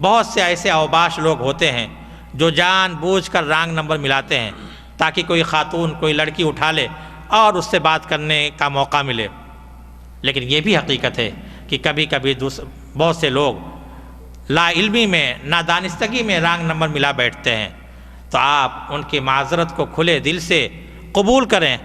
بہت سے ایسے اوباش لوگ ہوتے ہیں جو جان بوجھ کر رانگ نمبر ملاتے ہیں تاکہ کوئی خاتون، کوئی لڑکی اٹھا لے اور اس سے بات کرنے کا موقع ملے۔ لیکن یہ بھی حقیقت ہے کہ کبھی کبھی بہت سے لوگ لا علمی میں، نادانستگی میں رانگ نمبر ملا بیٹھتے ہیں، تو آپ ان کی معذرت کو کھلے دل سے قبول کریں،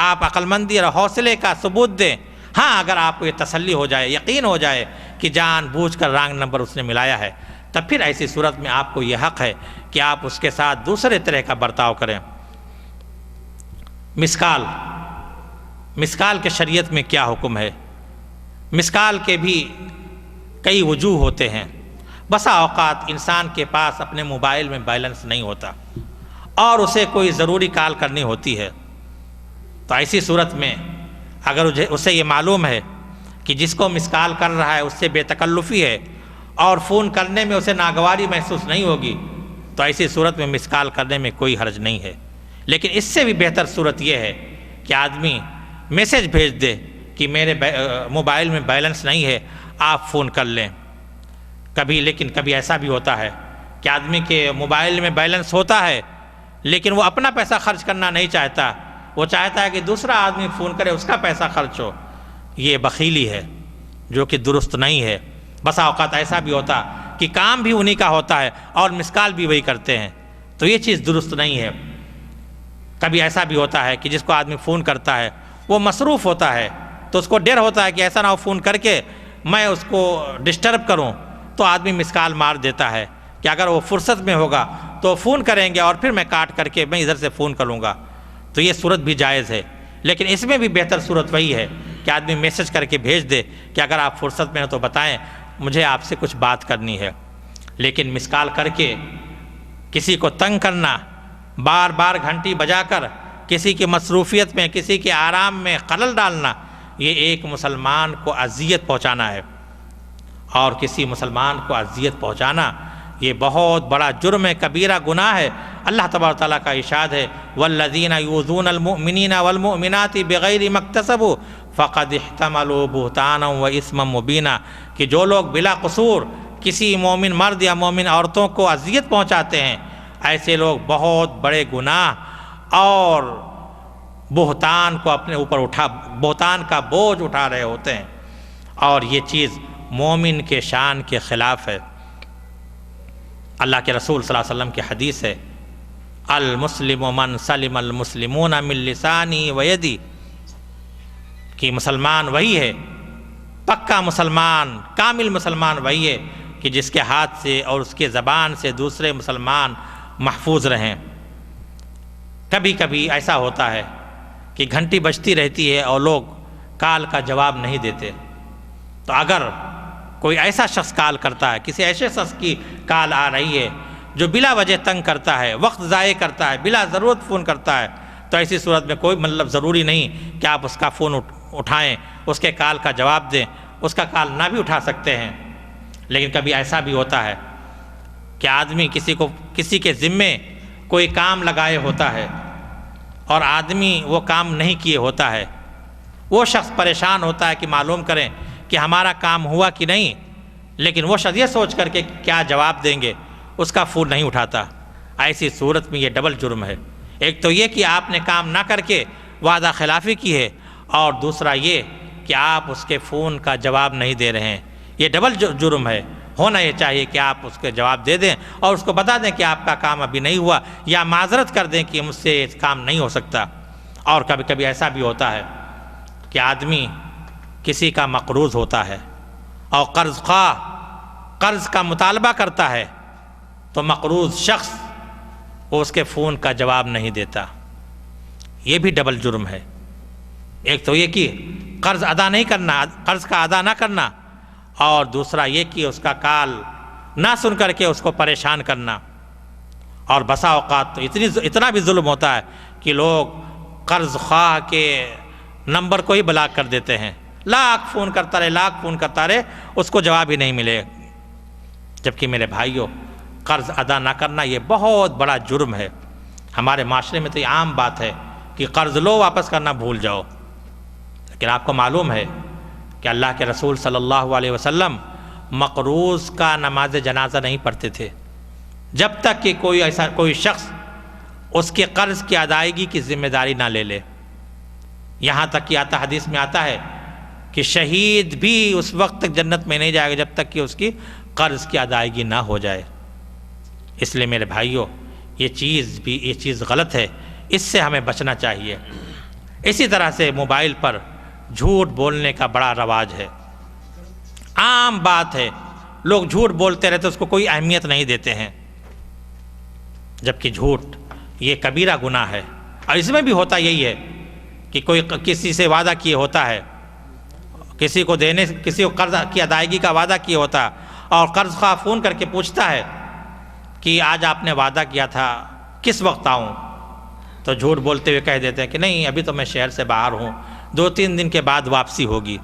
آپ عقلمندی اور حوصلے کا ثبوت دیں۔ ہاں اگر آپ کو یہ تسلی ہو جائے، یقین ہو جائے کہ جان بوجھ کر رانگ نمبر اس نے ملایا ہے، تب پھر ایسی صورت میں آپ کو یہ حق ہے کہ آپ اس کے ساتھ دوسرے طرح کا برتاؤ کریں۔ مسکال کے شریعت میں کیا حکم ہے؟ مسکال کے بھی کئی وجوہ ہوتے ہیں۔ بسا اوقات انسان کے پاس اپنے موبائل میں بیلنس نہیں ہوتا اور اسے کوئی ضروری کال کرنی ہوتی ہے، تو ایسی صورت میں اگر اسے یہ معلوم ہے کہ جس کو مسکال کر رہا ہے اس سے بے تکلفی ہے اور فون کرنے میں اسے ناگواری محسوس نہیں ہوگی، تو ایسی صورت میں مسکال کرنے میں کوئی حرج نہیں ہے۔ لیکن اس سے بھی بہتر صورت یہ ہے کہ آدمی میسج بھیج دے کہ میرے موبائل میں بیلنس نہیں ہے، آپ فون کر لیں۔ لیکن کبھی ایسا بھی ہوتا ہے کہ آدمی کے موبائل میں بیلنس ہوتا ہے لیکن وہ اپنا پیسہ خرچ کرنا نہیں چاہتا، وہ چاہتا ہے کہ دوسرا آدمی فون کرے اس کا پیسہ خرچ ہو۔ یہ بخیلی ہے۔ جو کہ درست نہیں ہے۔ بسا اوقات ایسا بھی ہوتا کہ کام بھی انہی کا ہوتا ہے اور مس کال بھی وہی کرتے ہیں، تو یہ چیز درست نہیں ہے۔ کبھی ایسا بھی ہوتا ہے کہ جس کو آدمی فون کرتا ہے وہ مصروف ہوتا ہے، تو اس کو ڈر ہوتا ہے کہ ایسا نہ ہو فون کر کے میں اس کو ڈسٹرب کروں، تو آدمی مس کال مار دیتا ہے کہ اگر وہ فرصت میں ہوگا تو فون کریں گے اور پھر میں کاٹ کر کے میں ادھر سے فون کروں گا، تو یہ صورت بھی جائز ہے۔ لیکن اس میں بھی بہتر صورت وہی ہے کہ آدمی میسج کر کے بھیج دے کہ اگر آپ فرصت میں ہو تو بتائیں، مجھے آپ سے کچھ بات کرنی ہے۔ لیکن مس کال کر کے کسی کو تنگ کرنا، بار بار گھنٹی بجا کر کسی کی مصروفیت میں، کسی کے آرام میں خلل ڈالنا، یہ ایک مسلمان کو اذیت پہنچانا ہے، اور کسی مسلمان کو اذیت پہنچانا یہ بہت بڑا جرم ہے، کبیرہ گناہ ہے۔ اللہ تبارک تعالیٰ کا ارشاد ہے والذین یؤذون المؤمنین والمؤمنات بغیر ما اکتسبوا فقد احتملوا بہتانا واثما مبینا، کہ جو لوگ بلا قصور کسی مومن مرد یا مومن عورتوں کو اذیت پہنچاتے ہیں، ایسے لوگ بہت بڑے گناہ اور بہتان کو اپنے اوپر بہتان کا بوجھ اٹھا رہے ہوتے ہیں، اور یہ چیز مومن کے شان کے خلاف ہے۔ اللہ کے رسول صلی اللہ علیہ وسلم کی حدیث ہے المسلم من سلم المسلمون من لسانی و یدی، کہ مسلمان وہی ہے، پکا مسلمان، کامل مسلمان وہی ہے کہ جس کے ہاتھ سے اور اس کے زبان سے دوسرے مسلمان محفوظ رہیں۔ کبھی کبھی ایسا ہوتا ہے کہ گھنٹی بجتی رہتی ہے اور لوگ کال کا جواب نہیں دیتے، تو اگر کوئی ایسا شخص کال کرتا ہے، کسی ایسے شخص کی کال آ رہی ہے جو بلا وجہ تنگ کرتا ہے، وقت ضائع کرتا ہے، بلا ضرورت فون کرتا ہے، تو ایسی صورت میں کوئی مطلب ضروری نہیں کہ آپ اس کا فون اٹھائیں، اس کے کال کا جواب دیں، اس کا کال نہ بھی اٹھا سکتے ہیں۔ لیکن کبھی ایسا بھی ہوتا ہے کہ آدمی کسی کے ذمے کوئی کام لگائے ہوتا ہے اور آدمی وہ کام نہیں کیے ہوتا ہے، وہ شخص پریشان ہوتا ہے کہ معلوم کریں کہ ہمارا کام ہوا کہ نہیں، لیکن وہ شخص یہ سوچ کر کے کیا جواب دیں گے اس کا فون نہیں اٹھاتا۔ ایسی صورت میں یہ ڈبل جرم ہے، ایک تو یہ کہ آپ نے کام نہ کر کے وعدہ خلافی کی ہے، اور دوسرا یہ کہ آپ اس کے فون کا جواب نہیں دے رہے ہیں، یہ ڈبل جرم ہے۔ ہونا یہ چاہیے کہ آپ اس کے جواب دے دیں اور اس کو بتا دیں کہ آپ کا کام ابھی نہیں ہوا، یا معذرت کر دیں کہ مجھ سے کام نہیں ہو سکتا۔ اور کبھی کبھی ایسا بھی ہوتا ہے کہ آدمی کسی کا مقروض ہوتا ہے اور قرض کا مطالبہ کرتا ہے، تو مقروض شخص وہ اس کے فون کا جواب نہیں دیتا، یہ بھی ڈبل جرم ہے۔ ایک تو یہ کہ قرض ادا نہیں کرنا، قرض کا ادا نہ کرنا، اور دوسرا یہ کہ اس کا کال نہ سن کر کے اس کو پریشان کرنا۔ اور بسا اوقات تو اتنا بھی ظلم ہوتا ہے کہ لوگ قرض خواہ کے نمبر کو ہی بلاک کر دیتے ہیں، لاکھ فون کرتا رہے، اس کو جواب ہی نہیں ملے۔ جبکہ میرے بھائیوں، قرض ادا نہ کرنا یہ بہت بڑا جرم ہے۔ ہمارے معاشرے میں تو یہ عام بات ہے کہ قرض لو واپس کرنا بھول جاؤ، لیکن آپ کو معلوم ہے کہ اللہ کے رسول صلی اللہ علیہ وسلم مقروض کا نماز جنازہ نہیں پڑھتے تھے جب تک کہ کوئی شخص اس کے قرض کی ادائیگی کی ذمہ داری نہ لے لے۔ یہاں تک کہ حدیث میں آتا ہے کہ شہید بھی اس وقت تک جنت میں نہیں جائے گا جب تک کہ اس کی قرض کی ادائیگی نہ ہو جائے۔ اس لیے میرے بھائیوں، یہ چیز غلط ہے، اس سے ہمیں بچنا چاہیے۔ اسی طرح سے موبائل پر جھوٹ بولنے کا بڑا رواج ہے، عام بات ہے، لوگ جھوٹ بولتے رہتے اس کو کوئی اہمیت نہیں دیتے ہیں، جبکہ جھوٹ یہ کبیرہ گناہ ہے۔ اور اس میں بھی ہوتا یہی ہے کہ کوئی کسی سے وعدہ کیے ہوتا ہے، کسی کو قرض کی ادائیگی کا وعدہ کیا ہوتا، اور قرض خواہ فون کر کے پوچھتا ہے کہ آج آپ نے وعدہ کیا تھا، کس وقت آؤں؟ تو جھوٹ بولتے ہوئے کہہ دیتے ہیں کہ نہیں، ابھی تو میں شہر سے باہر ہوں، 2-3 دن کے بعد واپسی ہوگی،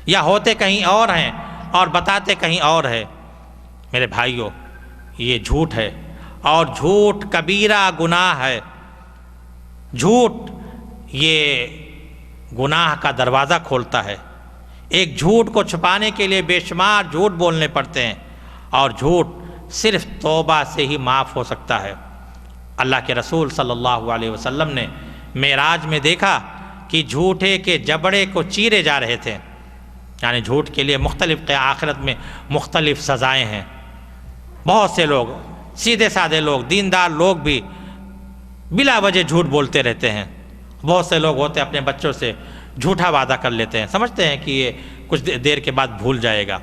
یا ہوتے کہیں اور ہیں اور بتاتے کہیں اور ہے۔ میرے بھائیوں، یہ جھوٹ ہے، اور جھوٹ کبیرہ گناہ ہے۔ جھوٹ یہ گناہ کا دروازہ کھولتا ہے۔ ایک جھوٹ کو چھپانے کے لیے بے شمار جھوٹ بولنے پڑتے ہیں، اور جھوٹ صرف توبہ سے ہی معاف ہو سکتا ہے۔ اللہ کے رسول صلی اللہ علیہ وسلم نے معراج میں دیکھا کہ جھوٹے کے جبڑے کو چیرے جا رہے تھے، یعنی جھوٹ کے لیے مختلف آخرت میں مختلف سزائیں ہیں۔ بہت سے لوگ سیدھے سادے لوگ، دیندار لوگ بھی بلا وجہ جھوٹ بولتے رہتے ہیں۔ بہت سے لوگ ہوتے ہیں اپنے بچوں سے جھوٹا وعدہ کر لیتے ہیں، سمجھتے ہیں کہ یہ کچھ دیر کے بعد بھول جائے گا۔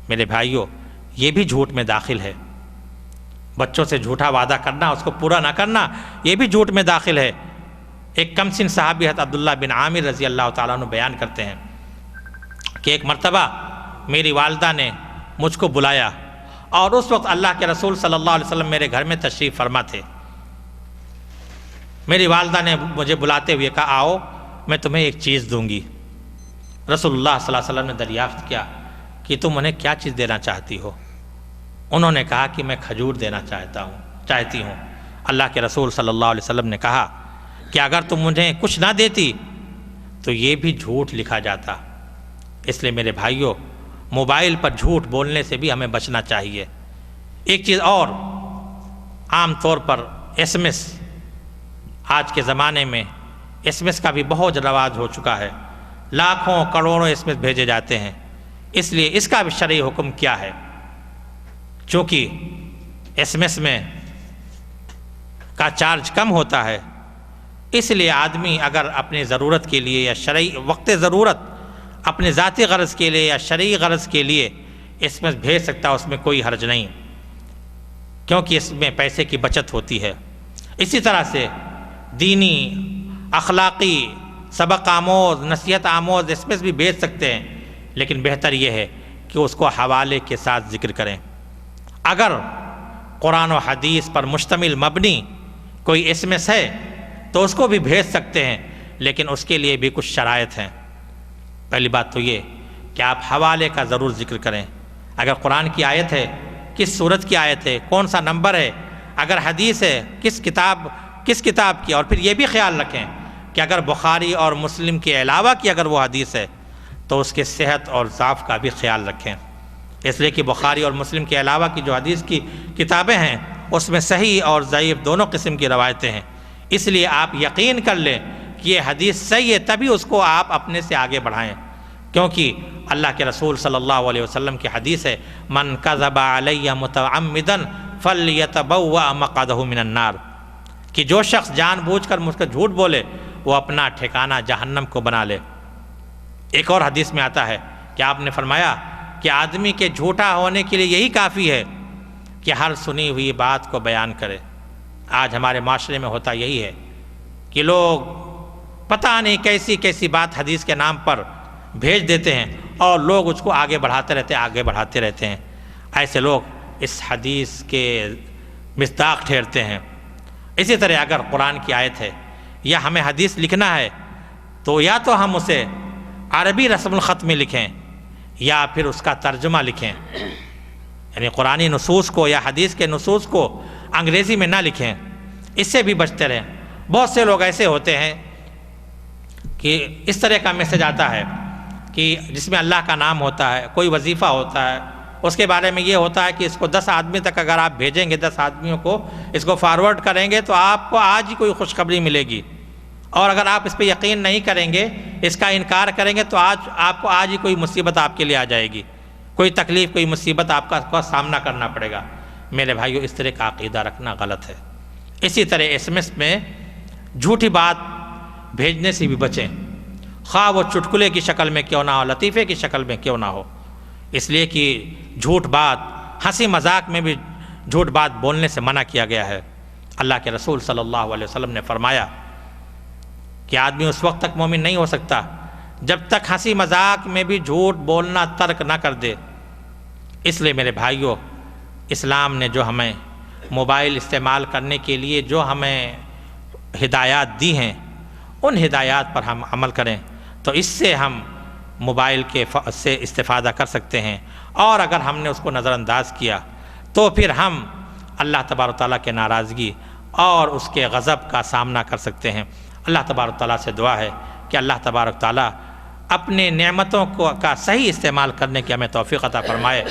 میرے بھائیوں، یہ بھی جھوٹ میں داخل ہے۔ بچوں سے جھوٹا وعدہ کرنا، اس کو پورا نہ کرنا، یہ بھی جھوٹ میں داخل ہے۔ ایک کمسن صحابی حضرت عبداللہ بن عامر رضی اللہ تعالیٰ عنہ بیان کرتے ہیں کہ ایک مرتبہ میری والدہ نے مجھ کو بلایا، اور اس وقت اللہ کے رسول صلی اللہ علیہ وسلم میرے گھر میں تشریف فرما تھے۔ میری والدہ نے مجھے بلاتے ہوئے کہا، آؤ میں تمہیں ایک چیز دوں گی۔ رسول اللہ صلی اللہ علیہ وسلم نے دریافت کیا کہ تم انہیں کیا چیز دینا چاہتی ہو؟ انہوں نے کہا کہ میں کھجور دینا چاہتی ہوں۔ اللہ کے رسول صلی اللہ علیہ وسلم نے کہا کہ اگر تم مجھے کچھ نہ دیتی تو یہ بھی جھوٹ لکھا جاتا۔ اس لیے میرے بھائیوں، موبائل پر جھوٹ بولنے سے بھی ہمیں بچنا چاہیے۔ ایک چیز اور، عام طور پر ایس ایم ایس، آج کے زمانے میں ایس ایم ایس کا بھی بہت رواج ہو چکا ہے، لاکھوں کروڑوں ایس ایم ایس بھیجے جاتے ہیں۔ اس لیے اس کا بھی شرعی حکم کیا ہے؟ چونکہ ایس ایم ایس میں کا چارج کم ہوتا ہے، اس لیے آدمی اگر اپنی ضرورت کے لیے یا شرعی وقت ضرورت اپنے ذاتی غرض کے لیے یا شرعی غرض کے لیے ایس ایم ایس بھیج سکتا، اس میں کوئی حرج نہیں، کیونکہ اس میں پیسے کی بچت ہوتی ہے۔ اسی طرح سے دینی، اخلاقی، سبق آموز، نصیحت آموز ایس ایم ایس بھی بھیج سکتے ہیں، لیکن بہتر یہ ہے کہ اس کو حوالے کے ساتھ ذکر کریں۔ اگر قرآن و حدیث پر مشتمل مبنی کوئی ایس ایم ایس ہے تو اس کو بھی بھیج سکتے ہیں، لیکن اس کے لیے بھی کچھ شرائط ہیں۔ پہلی بات تو یہ کہ آپ حوالے کا ضرور ذکر کریں۔ اگر قرآن کی آیت ہے، کس سورت کی آیت ہے، کون سا نمبر ہے، اگر حدیث ہے کس کتاب کی، اور پھر یہ بھی خیال رکھیں کہ اگر بخاری اور مسلم کے علاوہ کی اگر وہ حدیث ہے تو اس کے صحت اور ضعف کا بھی خیال رکھیں، اس لیے کہ بخاری اور مسلم کے علاوہ کی جو حدیث کی کتابیں ہیں اس میں صحیح اور ضعیف دونوں قسم کی روایتیں ہیں۔ اس لیے آپ یقین کر لیں کہ یہ حدیث صحیح ہے، تبھی اس کو آپ اپنے سے آگے بڑھائیں، کیونکہ اللہ کے رسول صلی اللہ علیہ وسلم کی حدیث ہے، من کذب علی متعمدا فلیتبوأ مقعدہ من النار، کہ جو شخص جان بوجھ کر مجھ کو جھوٹ بولے وہ اپنا ٹھکانہ جہنم کو بنا لے۔ ایک اور حدیث میں آتا ہے کہ آپ نے فرمایا کہ آدمی کے جھوٹا ہونے کے لیے یہی کافی ہے کہ ہر سنی ہوئی بات کو بیان کرے۔ آج ہمارے معاشرے میں ہوتا یہی ہے کہ لوگ پتہ نہیں کیسی کیسی بات حدیث کے نام پر بھیج دیتے ہیں اور لوگ اس کو آگے بڑھاتے رہتے ہیں۔ ایسے لوگ اس حدیث کے مصداق ٹھہرتے ہیں۔ اسی طرح اگر قرآن کی آیت ہے یا ہمیں حدیث لکھنا ہے تو یا تو ہم اسے عربی رسم الخط میں لکھیں یا پھر اس کا ترجمہ لکھیں، یعنی قرآنی نصوص کو یا حدیث کے نصوص کو انگریزی میں نہ لکھیں، اس سے بھی بچتے رہیں۔ بہت سے لوگ ایسے ہوتے ہیں کہ اس طرح کا میسج آتا ہے کہ جس میں اللہ کا نام ہوتا ہے، کوئی وظیفہ ہوتا ہے، اس کے بارے میں یہ ہوتا ہے کہ اس کو 10 آدمی تک اگر آپ بھیجیں گے، 10 آدمیوں کو اس کو فارورڈ کریں گے تو آپ کو آج ہی کوئی خوشخبری ملے گی، اور اگر آپ اس پہ یقین نہیں کریں گے، اس کا انکار کریں گے تو آپ کو آج ہی کوئی مصیبت آپ کے لیے آ جائے گی، کوئی تکلیف، کوئی مصیبت آپ کا سامنا کرنا پڑے گا۔ میرے بھائیو، اس طرح کا عقیدہ رکھنا غلط ہے۔ اسی طرح ایس ایم ایس میں جھوٹی بات بھیجنے سے بھی بچیں، خواہ وہ چٹکلے کی شکل میں کیوں نہ ہو، لطیفے کی شکل میں کیوں نہ ہو، اس لیے کہ جھوٹ بات، ہنسی مذاق میں بھی جھوٹ بات بولنے سے منع کیا گیا ہے۔ اللہ کے رسول صلی اللہ علیہ وسلم نے فرمایا کہ آدمی اس وقت تک مومن نہیں ہو سکتا جب تک ہنسی مذاق میں بھی جھوٹ بولنا ترک نہ کر دے۔ اس لیے میرے بھائیوں، اسلام نے جو ہمیں موبائل استعمال کرنے کے لیے جو ہمیں ہدایات دی ہیں، ان ہدایات پر ہم عمل کریں تو اس سے ہم موبائل سے استفادہ کر سکتے ہیں، اور اگر ہم نے اس کو نظر انداز کیا تو پھر ہم اللہ تبارک و تعالیٰ کے ناراضگی اور اس کے غضب کا سامنا کر سکتے ہیں۔ اللہ تبارک و تعالیٰ سے دعا ہے کہ اللہ تبارک و تعالیٰ اپنے نعمتوں کا صحیح استعمال کرنے کی ہمیں توفیق عطا فرمائے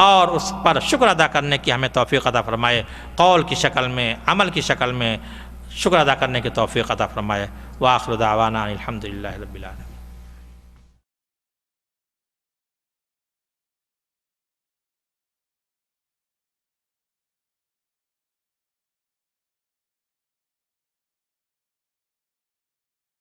اور اس پر شکر ادا کرنے کی ہمیں توفیق عطا فرمائے، قول کی شکل میں، عمل کی شکل میں شکر ادا کرنے کی توفیق عطا فرمائے۔ وآخر دعوانا الحمدللہ رب العالمین۔